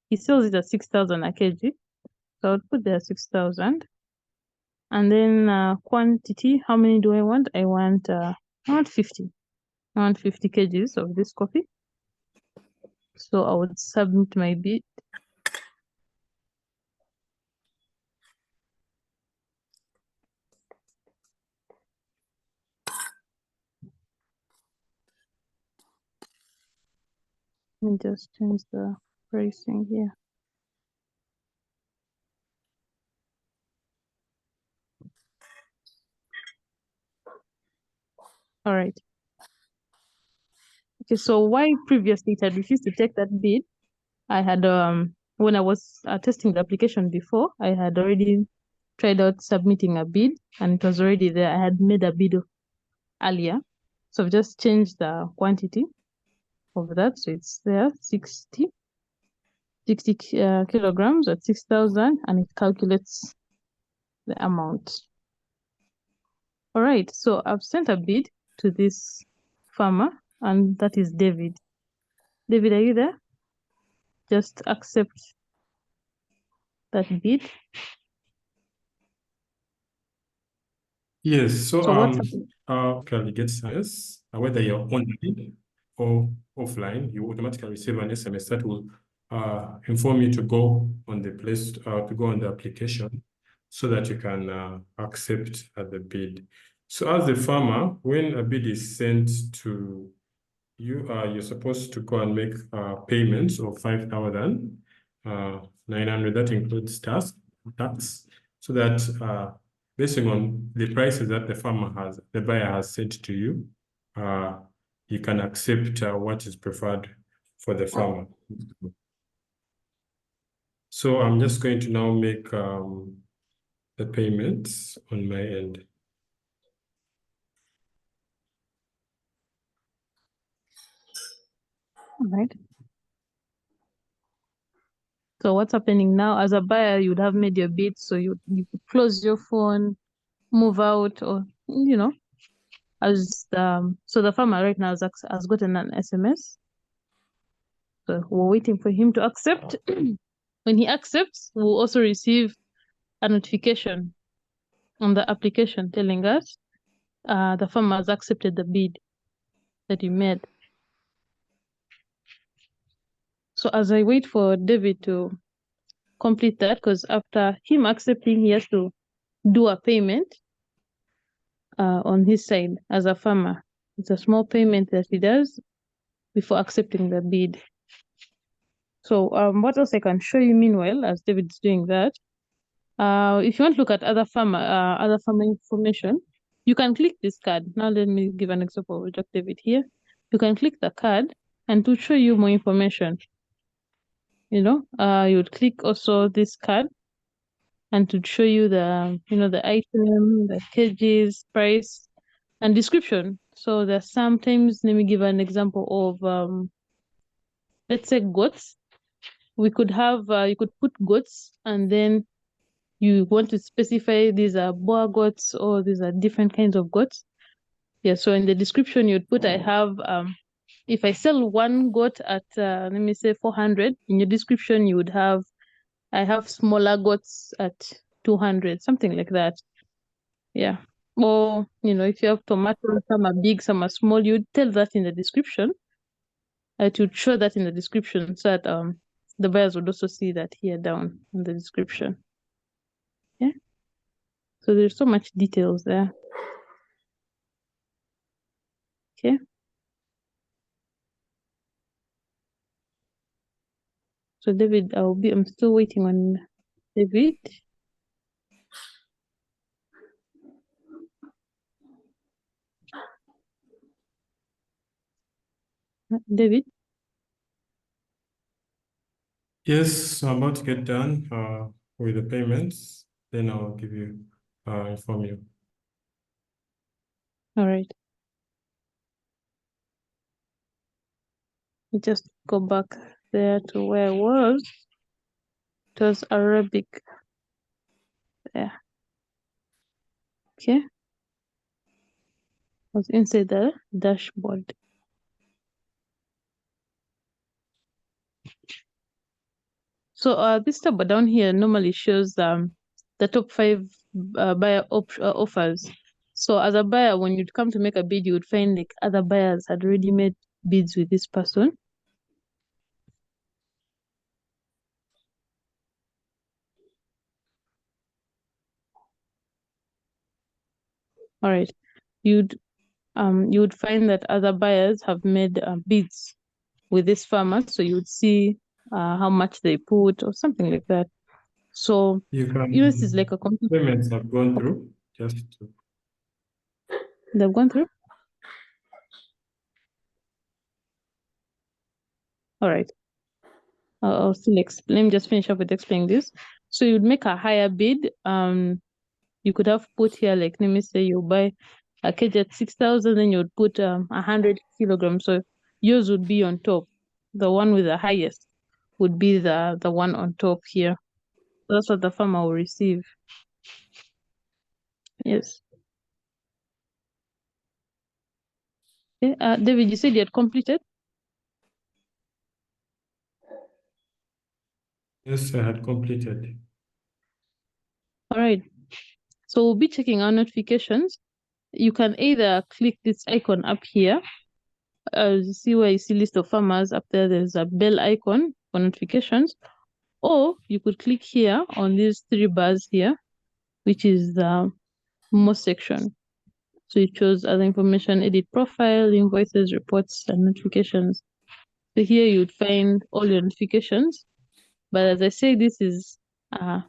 he sells it at 6,000 a kg. So I would put there 6,000. And then quantity, how many do I want? I want 50. I want 50 kgs of this coffee. So I would submit my bid. Let me just change the pricing here. All right. Okay, so why previously it had refused to take that bid? I had when I was testing the application before, I had already tried out submitting a bid, and it was already there. I had made a bid earlier, so I've just changed the quantity of that, so it's there 60 kilograms at 6,000, and it calculates the amount. All right, so I've sent a bid to this farmer, and that is David. David, are you there? Just accept that bid. Yes, so what's happening? can get SMS, whether you're on the bid or offline, you automatically receive an SMS that will inform you to go on the place, to go on the application so that you can accept the bid. So as a farmer, when a bid is sent to you, you're supposed to go and make payments of 5,900. That includes tax, so that based on the prices that the buyer has said to you, you can accept what is preferred for the farmer. So I'm just going to now make the payments on my end. All right. So what's happening now? As a buyer, you would have made your bid, so you could close your phone, move out, or as so the farmer right now has gotten an SMS. So we're waiting for him to accept. When he accepts, we'll also receive a notification on the application telling us the farmer has accepted the bid that he made. So as I wait for David to complete that, because after him accepting, he has to do a payment on his side as a farmer. It's a small payment that he does before accepting the bid. So what else I can show you meanwhile as David's doing that? If you want to look at other farmer information, you can click this card. Now let me give an example with David here. You can click the card and to show you more information. You would click also this card and to show you the the item, the kgs, price, and description. So there's sometimes, let me give an example of let's say goats. We could have you could put goats, and then you want to specify these are Boer goats or these are different kinds of goats. Yeah, so in the description you'd put I have if I sell one goat at let me say 400, in your description you would have I have smaller goats at 200, something like that. Yeah. Or, if you have tomatoes, some are big, some are small, you'd tell that in the description. It would show that in the description so that the buyers would also see that here down in the description. Yeah. So there's so much details there. Okay. So David, I'm still waiting on David. David? Yes, I'm about to get done with the payments. Then I'll give you, inform you. All right. You just go back there to where I was. It was Arabic. There. Okay. I was inside the dashboard. So this tab down here normally shows the top 5 buyer offers. So as a buyer, when you'd come to make a bid, you would find like other buyers had already made bids with this person. All right. You'd find that other buyers have made bids with this farmer, so you would see how much they put or something like that. So this is like a computer. Payments have gone through. They've gone through. All right. I'll still explain. Let me just finish up with explaining this. So you'd make a higher bid. You could have put here, like, let me say you buy a kg at 6,000, then you'd put 100 kilograms. So yours would be on top. The one with the highest would be the one on top here. So that's what the farmer will receive. Yes. Okay. David, you said you had completed? Yes, I had completed. All right. So we'll be checking our notifications. You can either click this icon up here. You see where you see list of farmers up there. There's a bell icon for notifications. Or you could click here on these 3 bars here, which is the more section. So you choose other information, edit profile, invoices, reports, and notifications. So here you'd find all your notifications. But as I say, this is the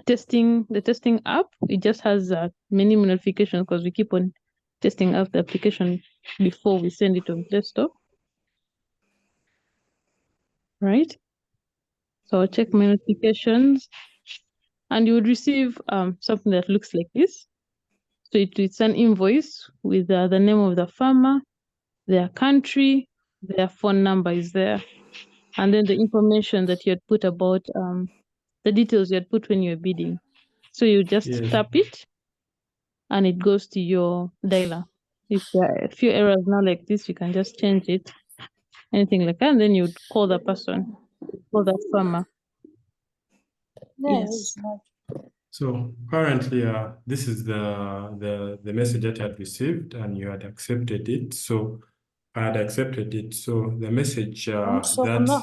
testing app. It just has many notifications because we keep on testing out the application before we send it on Play Store. Right? So I'll check my notifications, and you would receive something that looks like this. So it's an invoice with the name of the farmer, their country, their phone number is there, and then the information that you had put about the details you had put when you were bidding. So you just tap it, and it goes to your dialer. If there are a few errors now like this, you can just change it, anything like that, and then you'd call the person, call that farmer. Yes. So currently, this is the message that I had received, and you had accepted it. So I had accepted it. So the message that.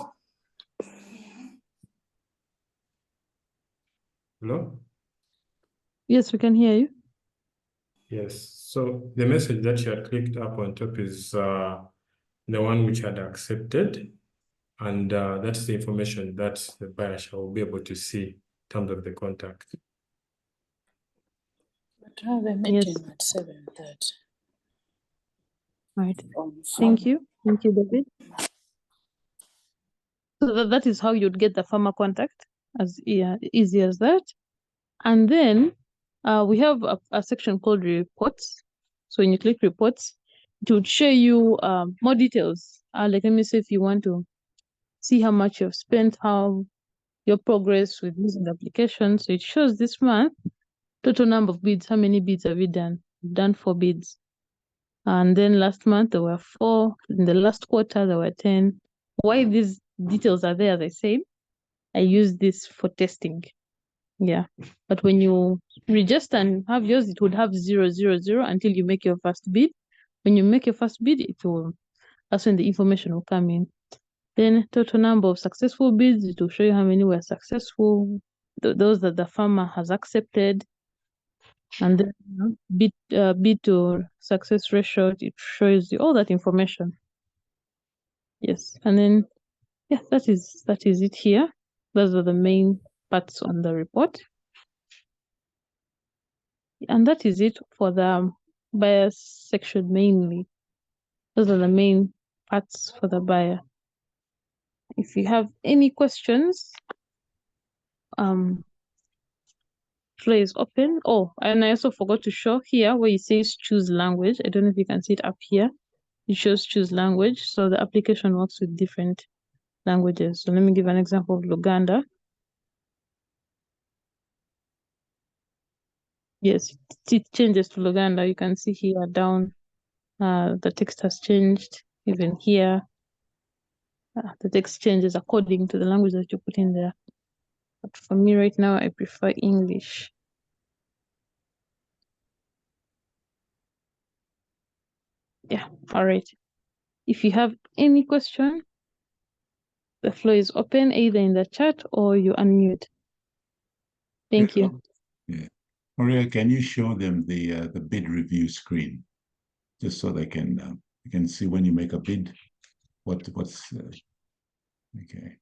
Hello? Yes, we can hear you. Yes. So the message that you had clicked up on top is the one which had accepted, and that's the information that the buyer shall be able to see in terms of the contact. But have a meeting at 7:30. Right. Thank you. Thank you, David. So that is how you'd get the farmer contact, as easy as that. And then we have a section called reports. So when you click reports, it would show you more details. Like, let me say, if you want to see how much you've spent, how your progress with using the application. So it shows this month total number of bids. How many bids have you done? You've done 4 bids. And then last month there were 4. In the last quarter there were 10. Why these details are there, as I said, I use this for testing. Yeah. But when you register and have yours, it would have 000 until you make your first bid. When you make your first bid, that's when the information will come in. Then total number of successful bids, it will show you how many were successful, those that the farmer has accepted. And then bid to success ratio, it shows you all that information. Yes. And then yeah, that is it here. Those are the main parts on the report. And that is it for the buyers section mainly. Those are the main parts for the buyer. If you have any questions, floor is open. Oh, and I also forgot to show here where it says choose language. I don't know if you can see it up here. It shows choose language. So the application works with different languages. So let me give an example of Luganda. Yes, it changes to Luganda. You can see here down, the text has changed. Even here, the text changes according to the language that you put in there. But for me right now, I prefer English. Yeah, all right. If you have any question, the floor is open either in the chat or you unmute. Thank you. Yeah. Maria, can you show them the bid review screen, just so they can you can see when you make a bid, what's okay.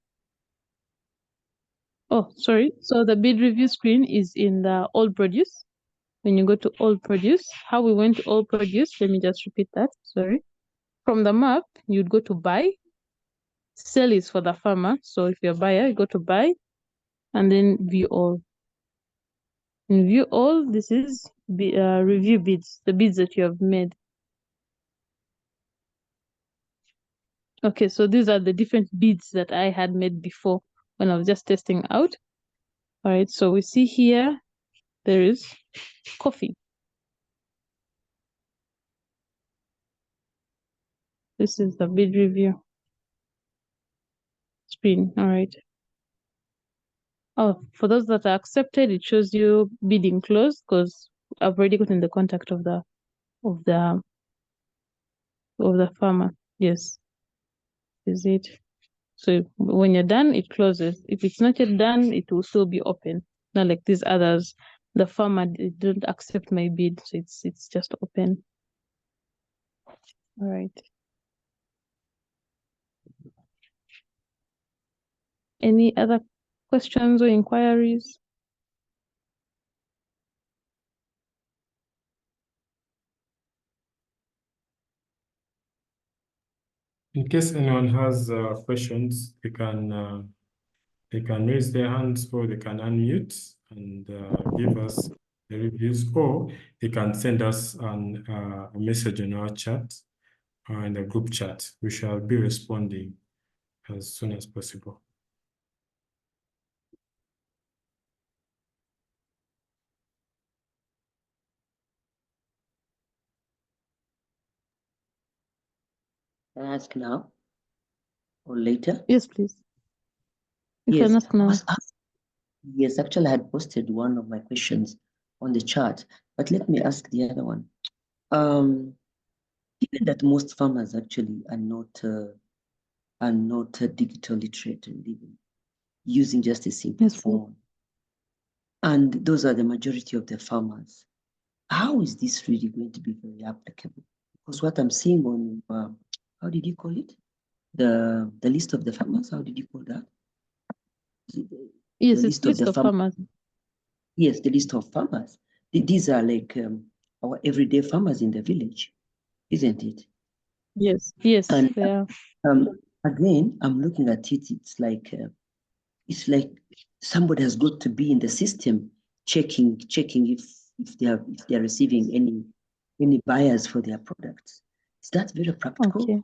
Oh, sorry. So the bid review screen is in the all produce. When you go to all produce, how we went to all produce, let me just repeat that. Sorry. From the map, you'd go to buy. Sell is for the farmer. So if you're a buyer, you go to buy and then view all. In view all, this is review bids, the bids that you have made. Okay, so these are the different bids that I had made before when I was just testing out. All right, so we see here there is coffee. This is the bid review screen. All right. Oh, for those that are accepted, it shows you bidding closed because I've already gotten the contact of the farmer. Yes, is it? So when you're done, it closes. If it's not yet done, it will still be open. Not like these others. The farmer didn't accept my bid, so it's just open. All right. Any other questions or inquiries? In case anyone has questions, they can raise their hands or they can unmute and give us the reviews, or they can send us a message in our chat in the group chat. We shall be responding as soon as possible. Can I ask now or later? Yes, please. You Yes, can ask now. Yes, actually, I had posted one of my questions on the chat, but let me ask the other one. Given that most farmers actually are not digital literate and living, using just a simple phone, and those are the majority of the farmers, how is this really going to be very applicable? Because what I'm seeing on, how did you call it? The list of the farmers, how did you call that? Yes, it's list of farmers. Yes, the list of farmers. These are like our everyday farmers in the village, isn't it? Yes, yes. And yeah. Again, I'm looking at it. It's like somebody has got to be in the system checking if they are receiving any buyers for their products. Is that very practical? Okay.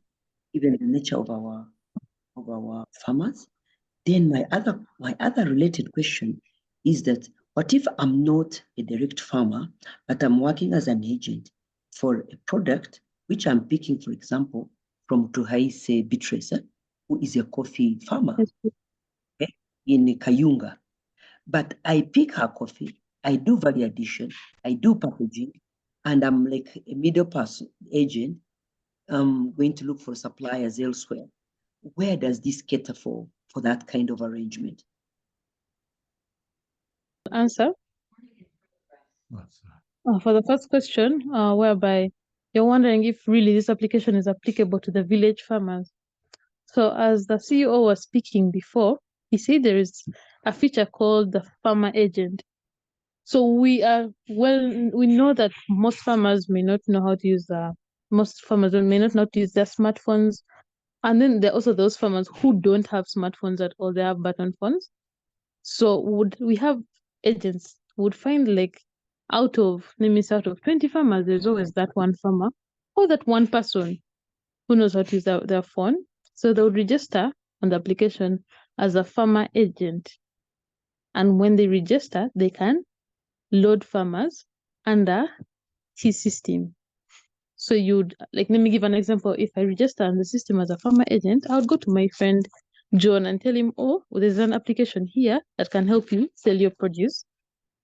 Given the nature of our farmers? Then my other related question is that what if I'm not a direct farmer, but I'm working as an agent for a product which I'm picking, for example, from Tuhaise Bitracer, who is a coffee farmer. Yes. Okay? in Kayunga. But I pick her coffee, I do value addition, I do packaging, and I'm like a middle person agent. I'm going to look for suppliers elsewhere. Where does this cater for that kind of arrangement? Answer for the first question, whereby you're wondering if really this application is applicable to the village farmers. So as the CEO was speaking before, he said there is a feature called the farmer agent. So we know that most farmers may not know how to use most farmers may not know how to use their smartphones. And then there are also those farmers who don't have smartphones at all, they have button phones. So would we have agents would find like out of 20 farmers, there's always that one farmer or that one person who knows how to use their phone. So they would register on the application as a farmer agent. And when they register, they can load farmers under his system. So you'd like, let me give an example. If I register on the system as a farmer agent, I would go to my friend John and tell him, oh, well, there's an application here that can help you sell your produce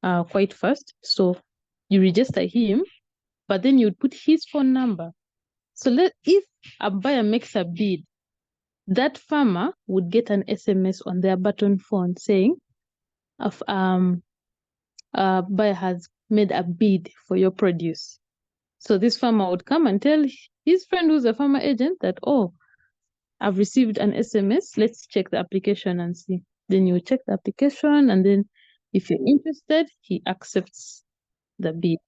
quite fast. So you register him, but then you'd put his phone number. So if a buyer makes a bid, that farmer would get an SMS on their button phone saying, buyer has made a bid for your produce. So this farmer would come and tell his friend who's a farmer agent that, oh, I've received an SMS. Let's check the application and see. Then you check the application, and then if you're interested, he accepts the bid.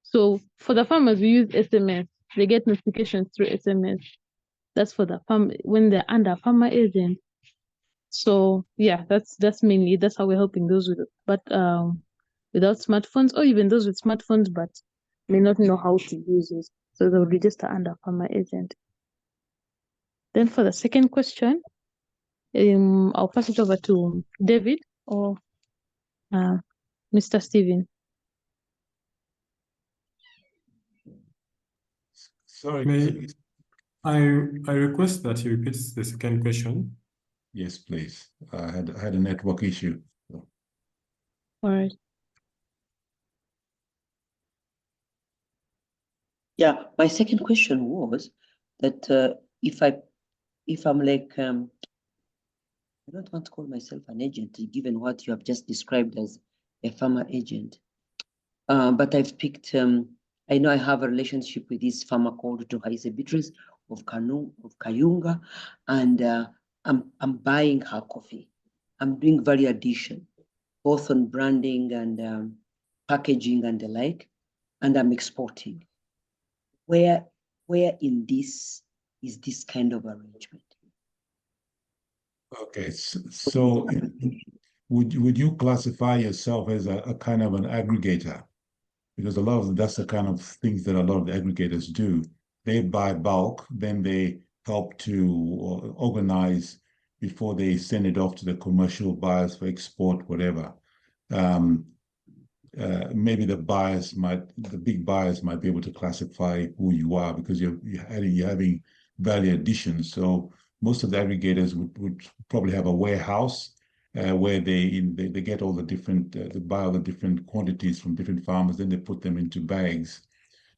So for the farmers, we use SMS. They get notifications through SMS. That's for the farm when they're under farmer agent. So yeah, that's how we're helping those with, but without smartphones, or even those with smartphones but may not know how to use it. So they'll register under farmer agent. Then for the second question, I'll pass it over to David or Mr. Steven. Sorry. I request that you repeat the second question. Yes, please. I had a network issue. All right. Yeah, my second question was that if I'm like I don't want to call myself an agent, given what you have just described as a farmer agent, but I've picked. I know I have a relationship with this farmer called Tohaise Beatrice of Kayunga, and I'm buying her coffee. I'm doing value addition, both on branding and packaging and the like, and I'm exporting. Where in this is this kind of arrangement? Okay, so would you classify yourself as a kind of an aggregator? Because that's the kind of things that a lot of the aggregators do. They buy bulk, then they help to organize before they send it off to the commercial buyers for export, whatever. Maybe the big buyers might be able to classify who you are because you're having value addition. So most of the aggregators would probably have a warehouse where they get all the different they buy all the different quantities from different farmers, then they put them into bags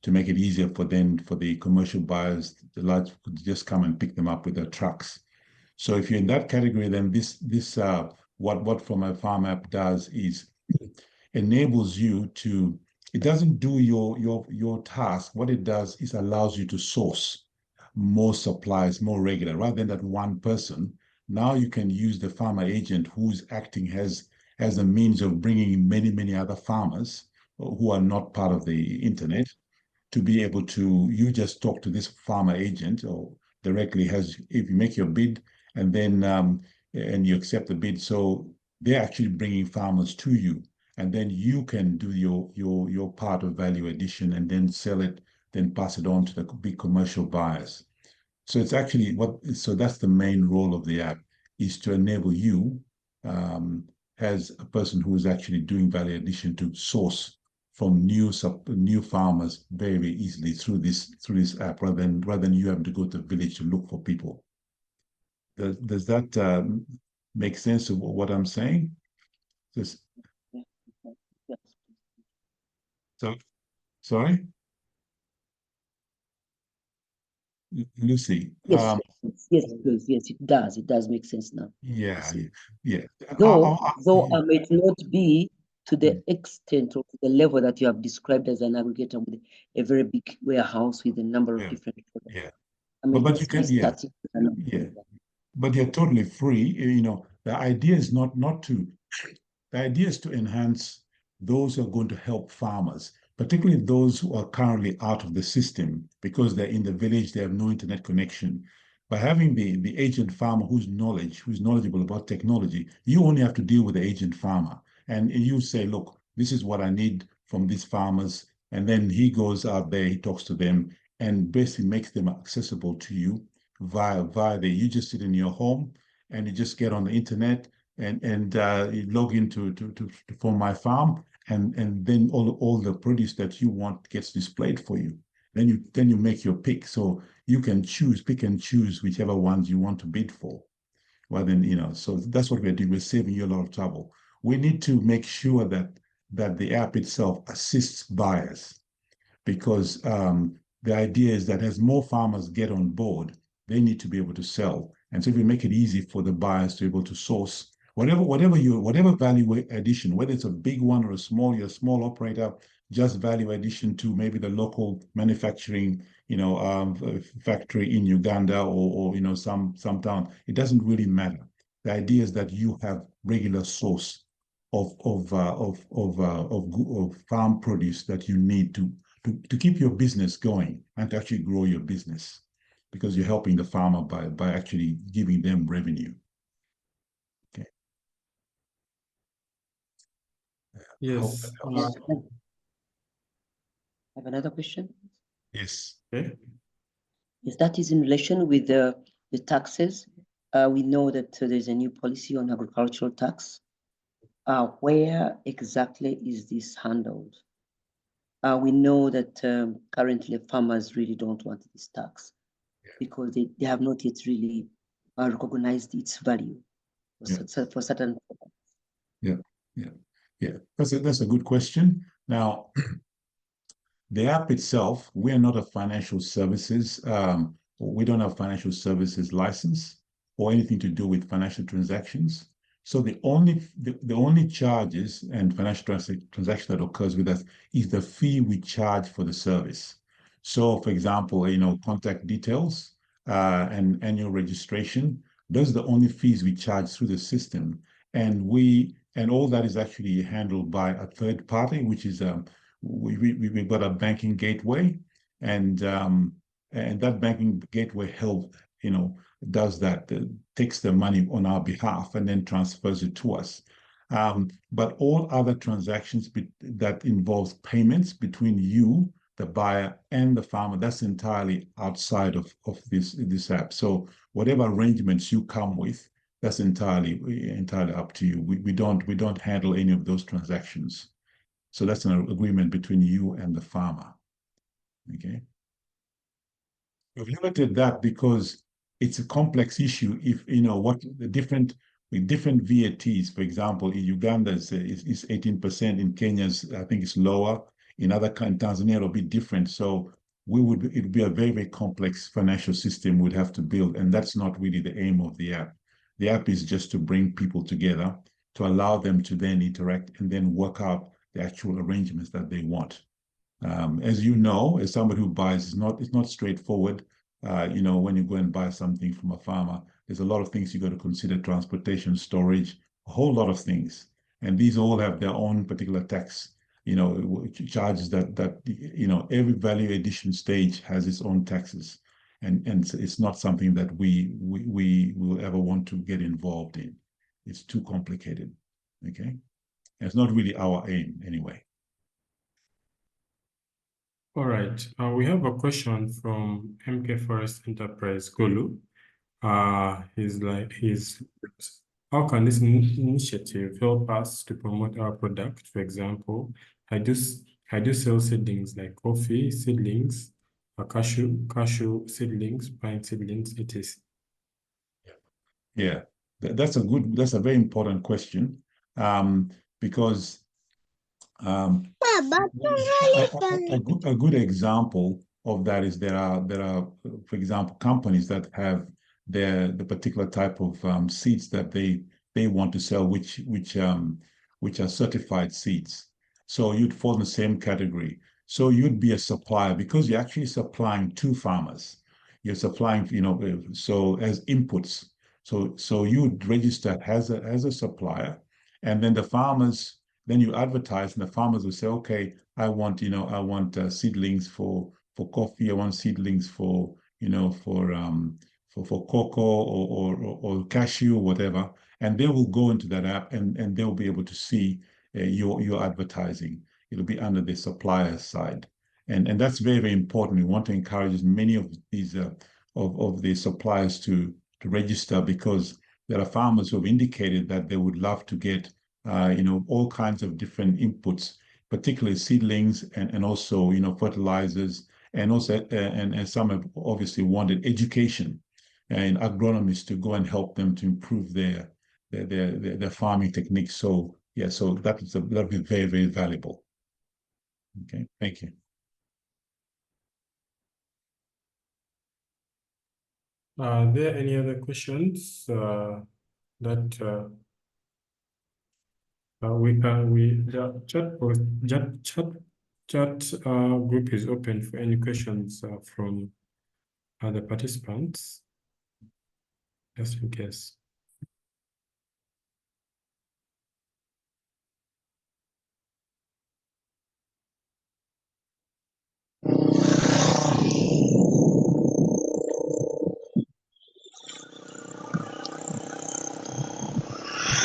to make it easier for the commercial buyers, the large, could just come and pick them up with their trucks. So if you're in that category, then this what Fromyfarm app does is enables you to, it doesn't do your task. What it does is allows you to source more supplies more regular rather than that one person. Now you can use the farmer agent who's acting as a means of bringing in many other farmers who are not part of the internet to be able to, you just talk to this farmer agent or directly if you make your bid and then and you accept the bid. So they're actually bringing farmers to you, and then you can do your part of value addition and then sell it, then pass it on to the big commercial buyers. So it's actually so that's the main role of the app, is to enable you as a person who is actually doing value addition to source from new farmers very easily through this app, rather than you having to go to the village to look for people. Does that make sense of what I'm saying? Just, so, sorry? Lucy. Yes, yes, please. Yes, it does. It does make sense now. Yeah, yeah. Though I might not be to the extent or to the level that you have described as an aggregator with a very big warehouse with a number of different products. Yeah. I mean, But you can, yeah. But you're totally free. You know, the idea is not to, the idea is to enhance those who are going to help farmers, particularly those who are currently out of the system because they're in the village, they have no internet connection. By having the agent farmer who's knowledgeable about technology, you only have to deal with the agent farmer. And you say, look, this is what I need from these farmers. And then he goes out there, he talks to them and basically makes them accessible to you via you just sit in your home and you just get on the internet and you log into to Fromyfarm, and then all the produce that you want gets displayed for you. Then you make your pick, so you can pick and choose whichever ones you want to bid for. Well, then so that's what we're doing. We're saving you a lot of trouble. We need to make sure that the app itself assists buyers, because the idea is that as more farmers get on board, they need to be able to sell. And so if we make it easy for the buyers to be able to source whatever value addition, whether it's a big one or you're a small operator, just value addition to maybe the local manufacturing, factory in Uganda or some town, it doesn't really matter. The idea is that you have regular source of farm produce that you need to keep your business going and to actually grow your business, because you're helping the farmer by actually giving them revenue. Okay. Yes. I have another question. Yes. Okay. Yes, that is in relation with the taxes. We know that there's a new policy on agricultural tax. Where exactly is this handled? We know that currently farmers really don't want this tax because they have not yet really recognized its value for certain products. Yeah. That's a good question. Now, the app itself, we're not a financial services. We don't have financial services license or anything to do with financial transactions. So the only charges and financial transaction that occurs with us is the fee we charge for the service. So, for example, contact details and annual registration. Those are the only fees we charge through the system, and all that is actually handled by a third party, which is we've got a banking gateway, and that banking gateway does that, takes the money on our behalf and then transfers it to us. But all other transactions that involves payments between you, the buyer, and the farmer, that's entirely outside of this app. So whatever arrangements you come with, that's entirely up to you. We don't handle any of those transactions. So that's an agreement between you and the farmer. Okay. We've limited that because it's a complex issue. If what the different VATs, for example, in Uganda is 18%, in Kenya's I think it's lower, in Tanzania it'll be different. So it'd be a very, very complex financial system we'd have to build, and that's not really the aim of the app. The app is just to bring people together, to allow them to then interact and then work out the actual arrangements that they want. As you know, as somebody who buys, it's not straightforward. When you go and buy something from a farmer, there's a lot of things you got to consider: transportation, storage, a whole lot of things. And these all have their own particular tax, charges that every value addition stage has its own taxes. And it's not something that we will ever want to get involved in. It's too complicated. Okay. And it's not really our aim anyway. All right. We have a question from MK Forest Enterprise, Golu. How can this initiative help us to promote our product? For example, I do sell seedlings like coffee seedlings, cashew seedlings, pine seedlings, etc. Yeah. that's a very important question, because a good example of that is there are, for example, companies that have the particular type of seeds that they want to sell, which are certified seeds. So you'd fall in the same category. So you'd be a supplier because you're actually supplying to farmers. You're supplying, so as inputs. So you'd register as a supplier, and then the farmers, then you advertise, and the farmers will say, okay, I want seedlings for coffee. I want seedlings for for cocoa or cashew or whatever, and they will go into that app, and they'll be able to see your advertising. It'll be under the supplier side, and that's very, very important. We want to encourage as many of these of the suppliers to register, because there are farmers who have indicated that they would love to get all kinds of different inputs, particularly seedlings and also, fertilizers, and also, and some have obviously wanted education and agronomists to go and help them to improve their farming techniques. So yeah, so that'll be very, very valuable. Okay, thank you. Are there any other questions that the chat group is open for any questions from other participants, just in case.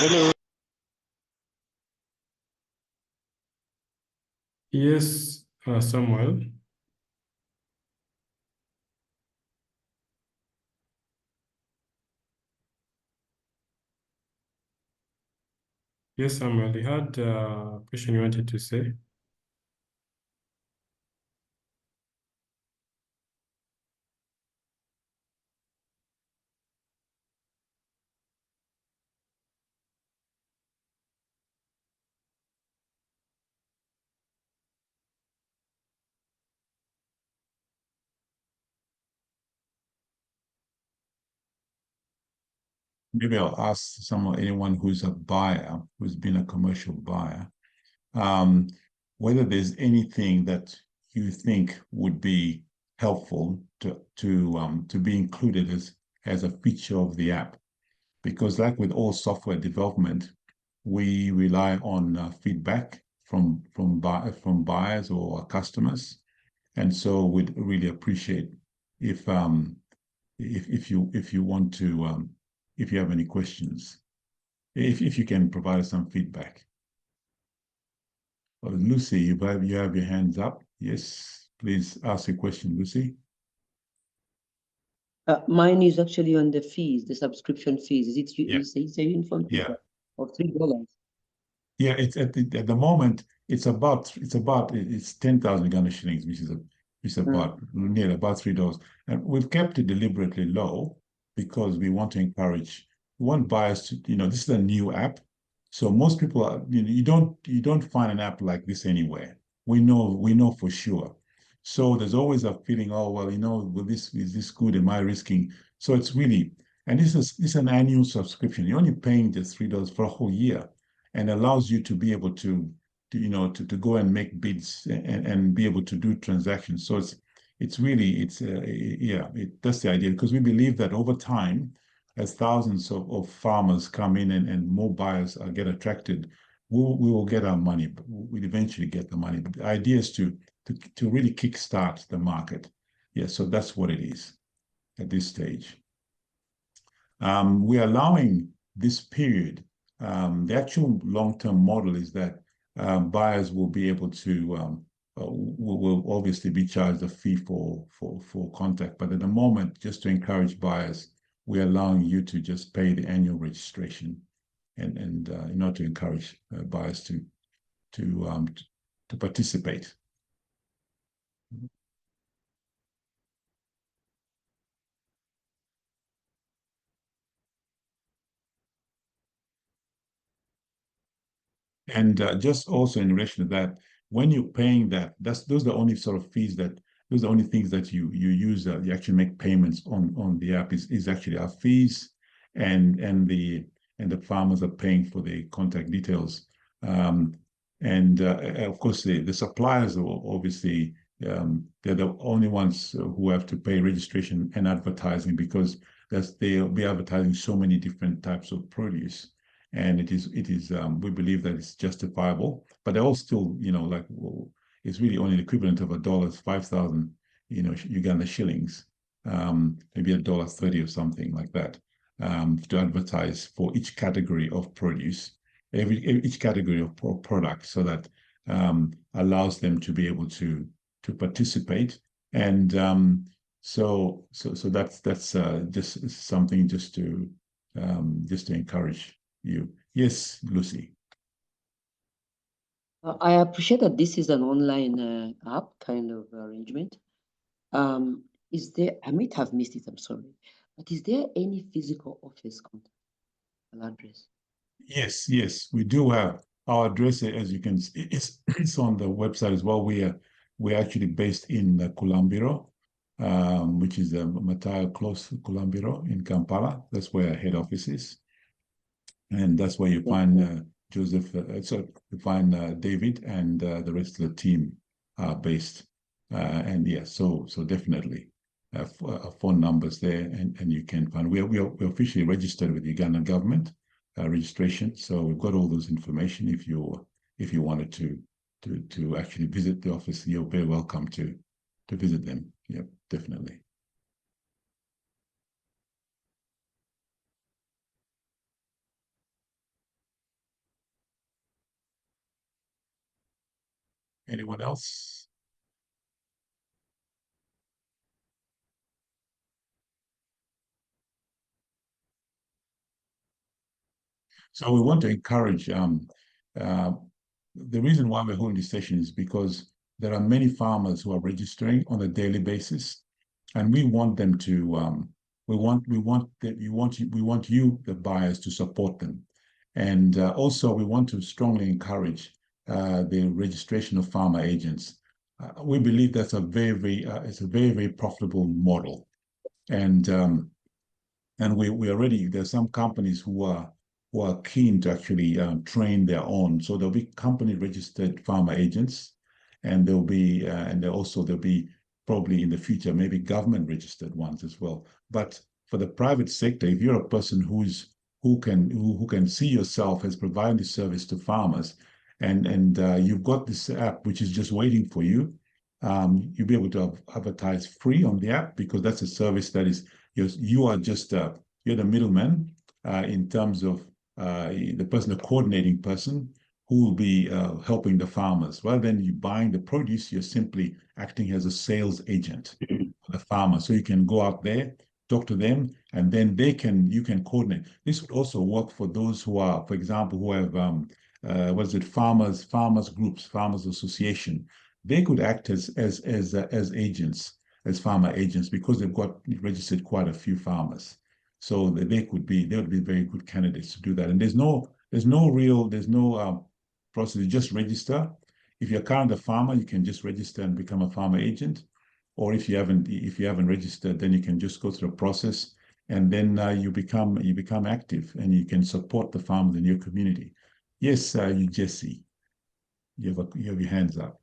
Hello. Yes, Samuel. Yes, Samuel, you had a question you wanted to say? Maybe I'll ask anyone who's a buyer, who's been a commercial buyer, whether there's anything that you think would be helpful to be included as a feature of the app. Because like with all software development, we rely on feedback from buyers or customers, and so we'd really appreciate if you want to if you have any questions, if you can provide us some feedback. Well, Lucy, you have your hands up. Yes, please ask a question, Lucy. Mine is actually on the fees, the subscription fees. Is it Yeah. is a uniform fee of $3? Yeah, it's at the moment it's 10,000 Uganda shillings, which is about near about $3. And we've kept it deliberately low because we want to encourage, we want buyers to, this is a new app. So most people are, you don't find an app like this anywhere. We know for sure. So there's always a feeling, oh well, is this good? Am I risking? So it's really, and this is an annual subscription. You're only paying just $3 for a whole year, and allows you to be able to go and make bids and be able to do transactions. So that's the idea, because we believe that over time, as thousands of farmers come in and more buyers get attracted, we will get our money. But we'll eventually get the money. But the idea is to really kickstart the market. Yeah, so that's what it is at this stage. We're allowing this period. The actual long-term model is that buyers will be able to will obviously be charged a fee for contact, but at the moment, just to encourage buyers, we're allowing you to just pay the annual registration, and in order to encourage buyers to participate. And just also in relation to that, when you're paying that, those are the only sort of fees that those are the only things that you use you actually make payments on the app is actually our fees and the farmers are paying for the contact details. And of course the suppliers are obviously they're the only ones who have to pay registration and advertising because they'll be advertising so many different types of produce. And it is we believe that it's justifiable, but they're all still, like it's really only the equivalent of $5,000, Uganda shillings, maybe $1.30 or something like that, to advertise for each category of produce, each category of product, so that allows them to be able to participate. And so that's just something just to encourage you. Yes, Lucy. I appreciate that this is an online app kind of arrangement. Is there, I might have missed it, I'm sorry, but is there any physical office contact address? Yes, we do have our address, as you can see, it's on the website as well. We're actually based in Kulambiro, which is Matayo close to Kulambiro in Kampala. That's where our head office is. And that's where you find Joseph, you find David and the rest of the team are based. And yeah, so definitely phone numbers there, and you can find. We're officially registered with the Ugandan government registration, so we've got all those information. If you wanted to actually visit the office, you're very welcome to visit them. Yep, definitely. Anyone else? So we want to encourage, the reason why we're holding this session is because there are many farmers who are registering on a daily basis, and we want them to, we want you, the buyers, to support them. And also we want to strongly encourage the registration of farmer agents. We believe that's it's a very profitable model. And we already, there's some companies who are keen to actually train their own. So there'll be company registered farmer agents, and there'll be there'll be probably in the future maybe government registered ones as well. But for the private sector, if you're a person who can see yourself as providing this service to farmers, and you've got this app which is just waiting for you, you'll be able to advertise free on the app, because that's a service that is you are just you're the middleman in terms of the person, the coordinating person who will be helping the farmers. Rather than you buying the produce, you're simply acting as a sales agent for the farmer. So you can go out there, talk to them, and then you can coordinate. This would also work for those who are, for example, who have farmers groups, farmers association. They could act as agents, as farmer agents, because they've got registered quite a few farmers. So they would be very good candidates to do that. And there's no process. You just register. If you're currently a farmer, you can just register and become a farmer agent. Or if you haven't registered, then you can just go through a process, and then you become active, and you can support the farmers in your community. Yes, Jesse, you have your hands up.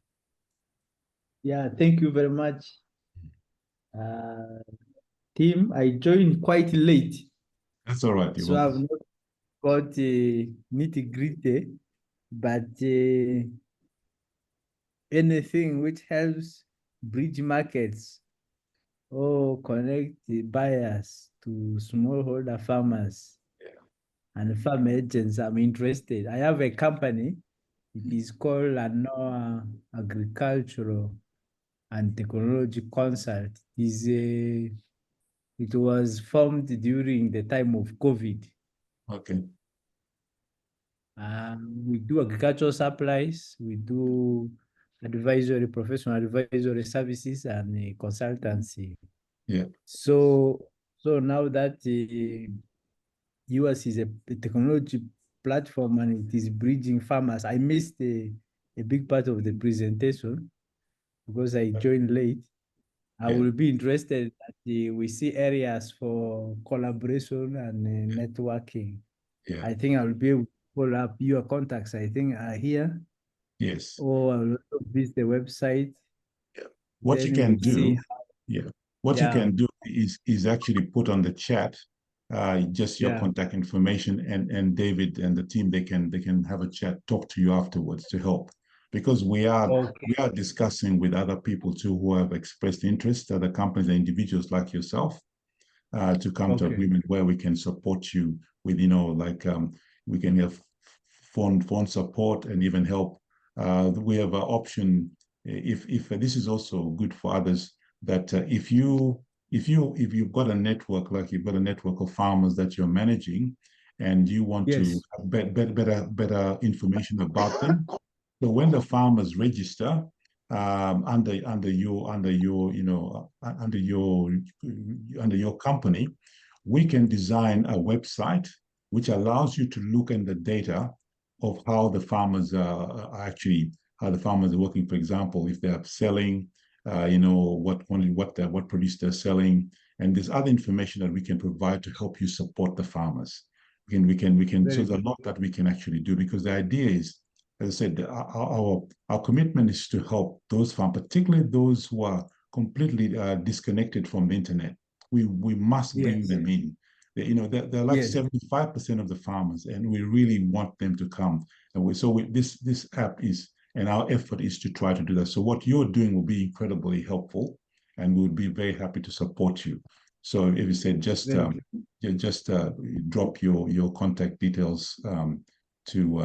Yeah, thank you very much. Team, I joined quite late. That's all right. So I've not got nitty-gritty, but anything which helps bridge markets or connect the buyers to smallholder farmers and farm agents, I'm interested. I have a company. It is called Anoa Agricultural and Technology Consult. It was formed during the time of COVID. Okay. We do agricultural supplies, we do professional advisory services, and consultancy. Yeah. So now that US is a technology platform and it is bridging farmers. I missed a big part of the presentation because I joined late. I will be interested that we see areas for collaboration and networking. Yeah. I think I will be able to pull up your contacts. I think are here. Yes. Or I will also visit the website. Yeah. What you can do, what you can do is actually put on the chat just your contact information, and David and the team, they can have a chat, talk to you afterwards to help, because we are discussing with other people too who have expressed interest, other companies and individuals like yourself, to come to agreement where we can support you with, like we can have phone support and even help. We have an option, if this is also good for others, that if you've got a network, like you've got a network of farmers that you're managing, and you want to have better information about them. So when the farmers register under your company, we can design a website which allows you to look in the data of how the farmers are working. For example, if they are selling, what produce they're selling, and there's other information that we can provide to help you support the farmers. We can. So there's a lot that we can actually do, because the idea is, as I said, our commitment is to help those farmers, particularly those who are completely disconnected from the internet. We must bring them in. They're like 75% of the farmers, and we really want them to come. And this app is, and our effort is to try to do that. So what you're doing will be incredibly helpful, and we would be very happy to support you. So if you said just drop your contact details to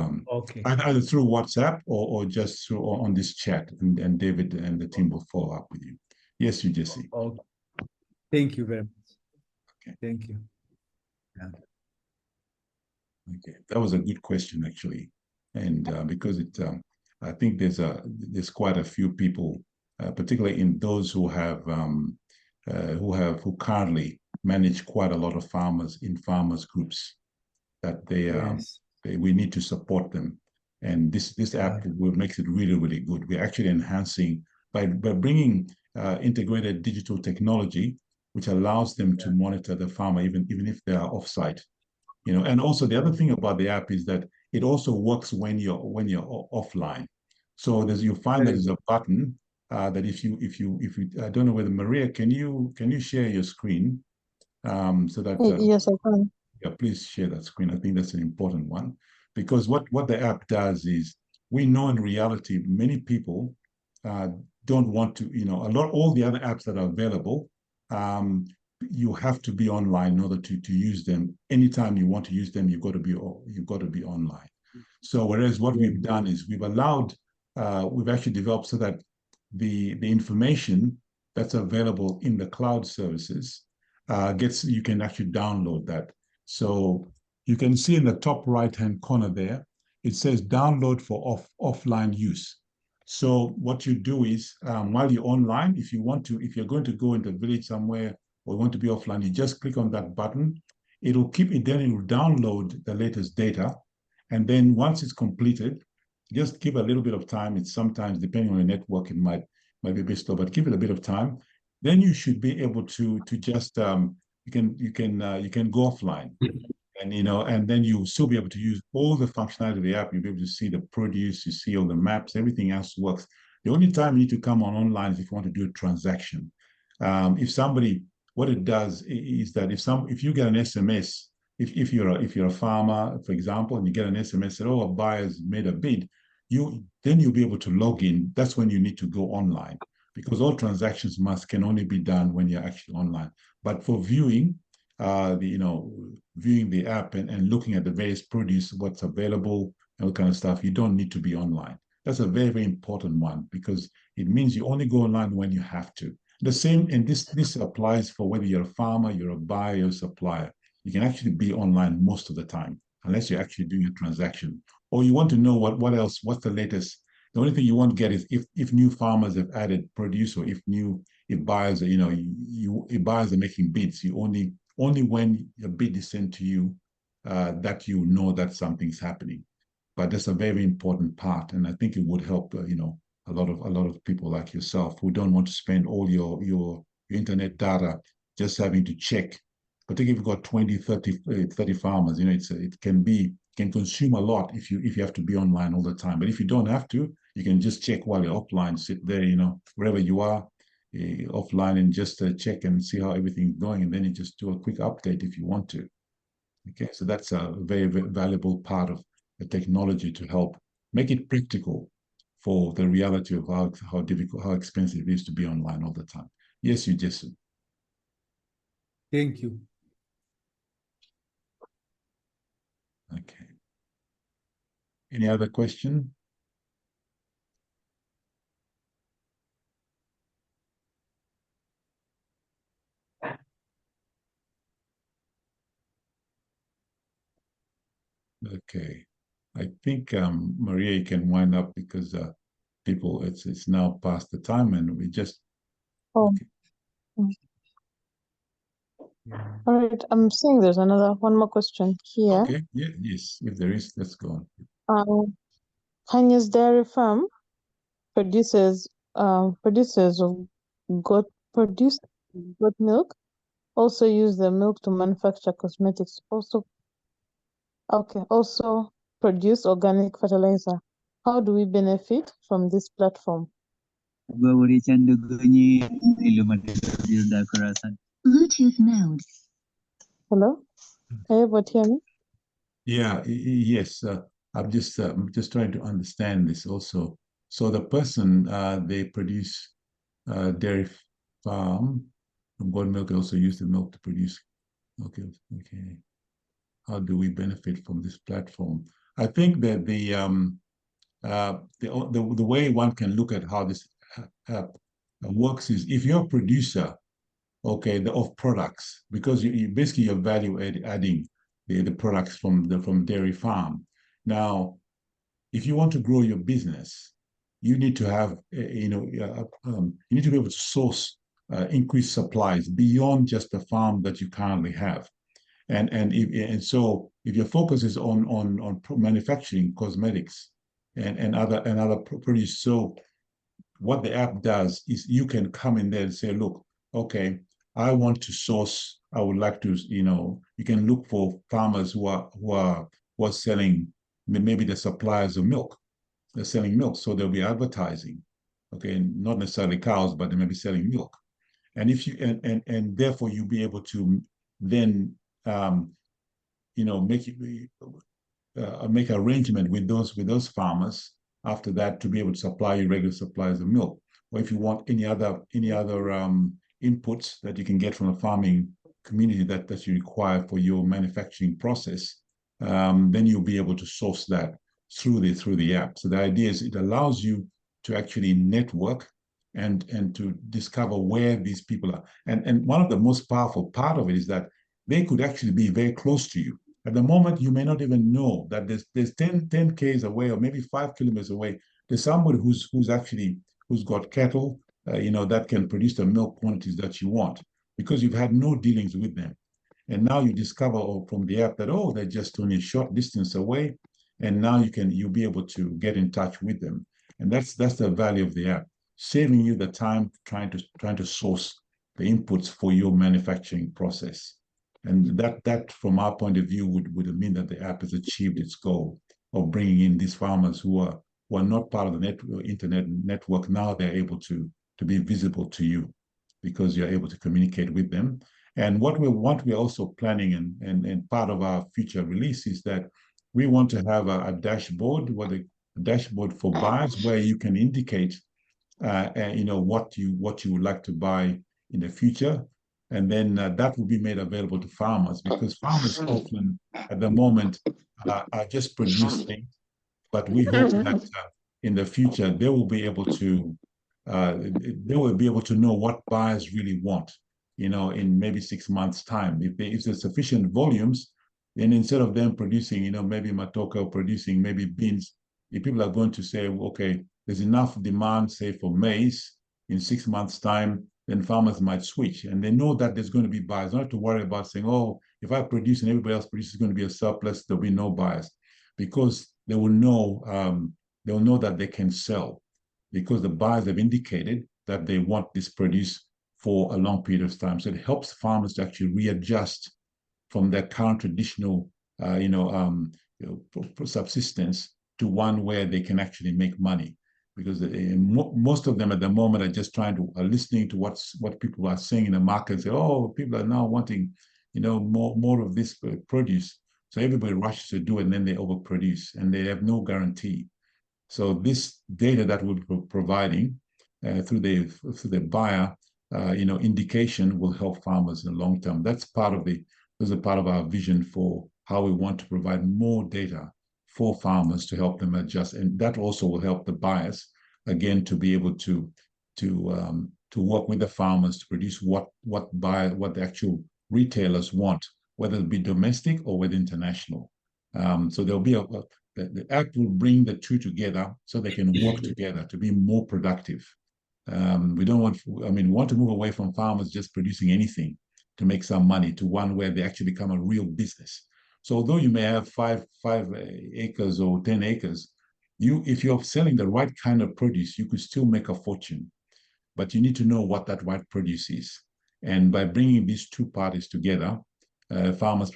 either through WhatsApp or just through on this chat, and David and the team will follow up with you. Yes, you Jesse. Thank you very much. Okay. Thank you. Okay, that was a good question actually, and because I think there's quite a few people, particularly in those who currently manage quite a lot of farmers in farmers groups, that we need to support them, and this app makes it really, really good. We're actually enhancing by bringing integrated digital technology, which allows them to monitor the farmer even if they are offsite. And also the other thing about the app is that it also works when you're offline. So you'll find that there's a button that if you I don't know whether Maria, can you share your screen so that yes, I can. Yeah, please share that screen. I think that's an important one, because what the app does is, we know in reality many people don't want to, all the other apps that are available, you have to be online in order to use them. Anytime you want to use them, you've got to be online. So whereas what we've done is we've actually developed so that the information that's available in the cloud services you can actually download that. So you can see in the top right-hand corner there, it says download for offline use. So what you do is, while you're online, if you're going to go into a village somewhere or want to be offline, you just click on that button. Then it will download the latest data. And then once it's completed, just give a little bit of time. It's sometimes, depending on the network, it might be a bit slow, but give it a bit of time. Then you should be able to just you can go offline, and then you'll still be able to use all the functionality of the app. You'll be able to see the produce, you see all the maps, everything else works. The only time you need to come online is if you want to do a transaction. What it does is that if you get an SMS, if you're a farmer, for example, and you get an SMS that, a buyer's made a bid, then you'll be able to log in. That's when you need to go online, because all transactions can only be done when you're actually online. But for viewing the app and looking at the various produce, what's available, and all kind of stuff, you don't need to be online. That's a very, very important one, because it means you only go online when you have to. The same, and this applies for whether you're a farmer, you're a buyer, you're a supplier. You can actually be online most of the time, unless you're actually doing a transaction, or you want to know what's the latest. The only thing you won't get is if new farmers have added produce, or if buyers are, if buyers are making bids. You only when a bid is sent to you, that you know that something's happening. But that's a very important part, and I think it would help, you know, a lot of people like yourself who don't want to spend all your internet data just having to check. Particularly if you've got 20, 30 farmers, you know, it can consume a lot if you have to be online all the time. But if you don't have to, you can just check while you're offline, sit there, you know, wherever you are, offline, and just check and see how everything's going, and then you just do a quick update if you want to. Okay, so that's a very, very valuable part of the technology to help make it practical for the reality of how difficult, how expensive it is to be online all the time. Yes, you, Jason. Thank you. Okay. Any other question? Okay. I think Maria, you can wind up because people, it's now past the time, and we just. Oh. Okay. All right. I'm seeing there's one more question here. Okay. Yeah. Yes. If there is, let's go on. Kanye's Dairy Farm produces of goat milk. Also use the milk to manufacture cosmetics. Also produce organic fertilizer. How do we benefit from this platform? Bluetooth mode. Hello? Everybody hear me? Yeah, yes. I'm just trying to understand this also. So the person they produce dairy farm from goat milk, also use the milk to produce. Okay. How do we benefit from this platform? I think that the way one can look at how this app works is if you're a producer, okay, of products, because you basically you're value adding the products from dairy farm. Now, if you want to grow your business, you need to have you need to be able to source increased supplies beyond just the farm that you currently have. And so if your focus is on manufacturing cosmetics and other produce, so what the app does is you can come in there and say, look, okay, I want to source, I would like to, you can look for farmers who are selling, maybe the suppliers of milk. They're selling milk, so there'll be advertising. Okay, not necessarily cows, but they may be selling milk. And if you and therefore you'll be able to then make arrangement with those farmers after that to be able to supply you regular supplies of milk. Or if you want any other inputs that you can get from a farming community that you require for your manufacturing process, then you'll be able to source that through the app. So the idea is it allows you to actually network and to discover where these people are. And one of the most powerful part of it is that they could actually be very close to you. At the moment, you may not even know that there's 10 Ks away, or maybe 5 kilometers away, there's somebody who's got cattle, that can produce the milk quantities that you want, because you've had no dealings with them. And now you discover from the app that, they're just only a short distance away, and now you'll be able to get in touch with them. And that's the value of the app, saving you the time trying to source the inputs for your manufacturing process. And that from our point of view would mean that the app has achieved its goal of bringing in these farmers who are not part of the internet network. Now they're able to be visible to you because you're able to communicate with them. And what we're also planning, and part of our future release, is that we want to have a dashboard, a dashboard for buyers, where you can indicate what you would like to buy in the future. And then that will be made available to farmers, because farmers often at the moment are just producing, but we hope that in the future they will be able to know what buyers really want, in maybe 6 months' time. If there's sufficient volumes, then instead of them producing, maybe matoka, producing maybe beans, if people are going to say, okay, there's enough demand, say, for maize in 6 months' time, then farmers might switch. And they know that there's going to be buyers. Not to worry about saying, if I produce and everybody else produces, going to be a surplus. There'll be no buyers because they will know that they can sell because the buyers have indicated that they want this produce for a long period of time. So it helps farmers to actually readjust from their current traditional, subsistence to one where they can actually make money. Because most of them at the moment are just are listening to what people are saying in the market. Say, oh, people are now wanting, more of this produce. So everybody rushes to do it, and then they overproduce, and they have no guarantee. So this data that we're providing through the buyer, indication will help farmers in the long term. Those are part of our vision for how we want to provide more data for farmers to help them adjust, and that also will help the buyers again to be able to work with the farmers to produce what the actual retailers want, whether it be domestic or whether international. So there'll be the app will bring the two together so they can work together to be more productive. We want to move away from farmers just producing anything to make some money to one where they actually become a real business. So although you may have five acres or 10 acres, if you're selling the right kind of produce, you could still make a fortune. But you need to know what that right produce is. And by bringing these two parties together, buyers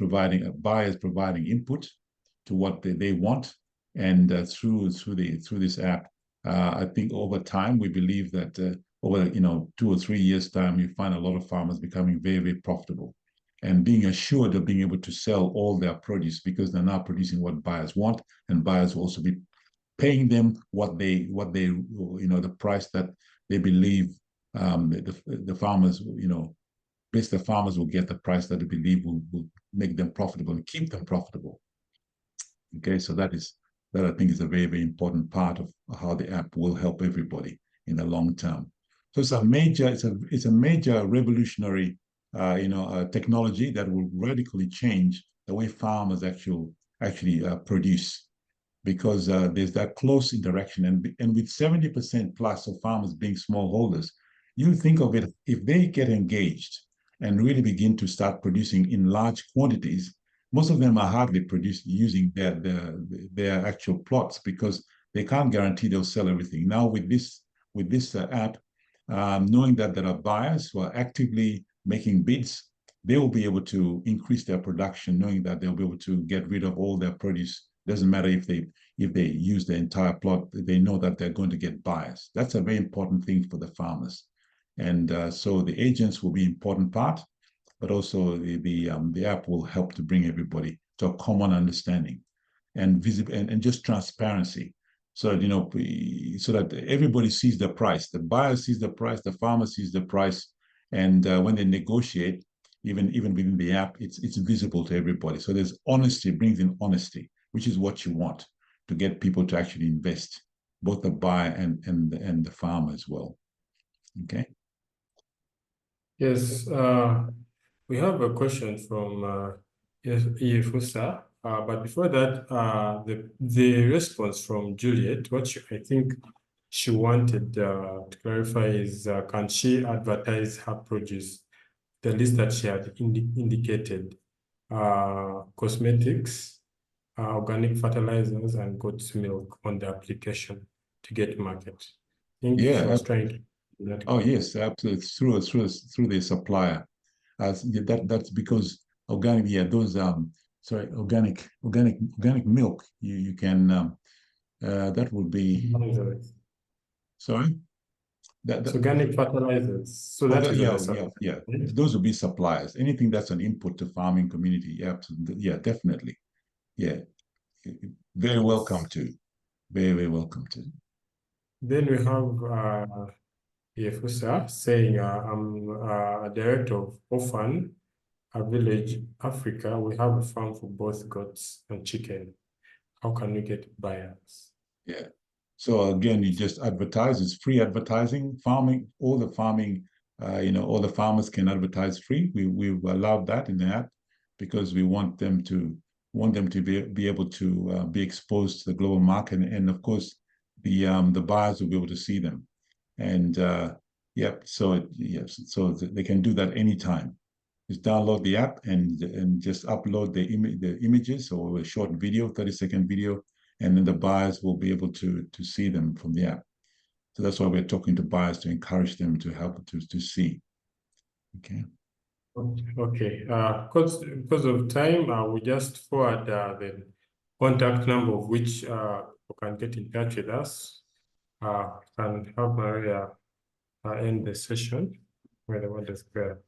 providing input to what they want, and through this app, I think over time we believe that over 2 or 3 years time, you find a lot of farmers becoming very, very profitable and being assured of being able to sell all their produce because they're now producing what buyers want, and buyers will also be paying them the price that they believe the farmers, the farmers will get the price that they believe will make them profitable and keep them profitable. Okay, so that I think is a very, very important part of how the app will help everybody in the long term. So it's a major revolutionary technology that will radically change the way farmers actually produce, because there's that close interaction, and with 70% plus of farmers being smallholders, you think of it, if they get engaged and really begin to start producing in large quantities, most of them are hardly produced using their actual plots because they can't guarantee they'll sell everything. Now with this app, knowing that there are buyers who are actively making bids, they will be able to increase their production, knowing that they'll be able to get rid of all their produce. Doesn't matter if they use the entire plot, they know that they're going to get buyers. That's a very important thing for the farmers. And so the agents will be an important part, but also the app will help to bring everybody to a common understanding and just transparency. So so that everybody sees the price. The buyer sees the price, the farmer sees the price, and when they negotiate, even within the app, it's visible to everybody. So there's honesty, brings in honesty, which is what you want to get people to actually invest, both the buyer and the farmer as well. Okay. Yes, we have a question from Yefusa, but before that, the response from Juliet, I think she wanted to clarify is, can she advertise her produce, the list that she had indicated, cosmetics, organic fertilizers, and goat's milk on the application to get market? I think she was trying to do that. Oh yes, absolutely. Through the supplier. That's because organic, organic milk. You can that would be sorry. It's organic fertilizers. So that is Those would be suppliers. Anything that's an input to farming community. Yeah, definitely. Yeah, very welcome to. Very, very welcome to. Then we have Yefusa saying, I'm a director of Orphan, a village, Africa. We have a farm for both goats and chicken. How can we get buyers? Yeah. So again, you just advertise. It's free advertising. Farming, all the farmers can advertise free. We've allowed that in the app because we want them to be able to be exposed to the global market, and of course, the buyers will be able to see them. And so they can do that anytime. is download the app and just upload the images or a short video, 30-second video, and then the buyers will be able to see them from the app. So that's why we're talking to buyers to encourage them to help to see. Okay. Okay. Because of time, we just forward the contact number of which you can get in touch with us. And have Maria end the session where the word is clear.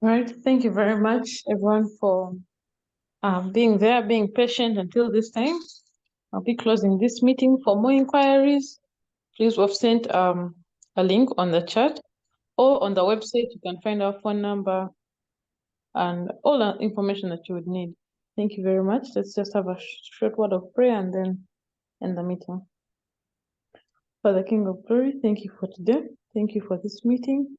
All right. Thank you very much, everyone, for being there, being patient until this time. I'll be closing this meeting. For more inquiries, please, we've sent a link on the chat, or on the website. You can find our phone number and all the information that you would need. Thank you very much. Let's just have a short word of prayer and then end the meeting. Father, King of Glory, thank you for today. Thank you for this meeting.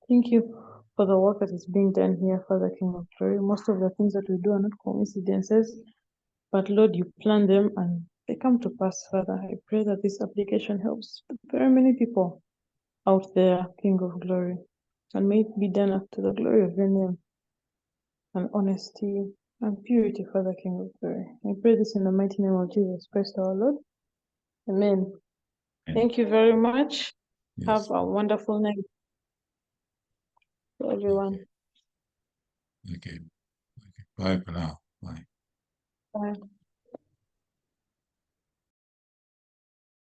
Thank you for the work that is being done here, Father, King of Glory. Most of the things that we do are not coincidences, but Lord, you plan them and they come to pass, Father. I pray that this application helps very many people out there, King of Glory, and may it be done up to the glory of your name and honesty and purity, Father, King of Glory. I pray this in the mighty name of Jesus Christ, our Lord. Amen. Thank you very much. Yes. Have a wonderful night to everyone. Okay. Bye for now. Bye. Bye.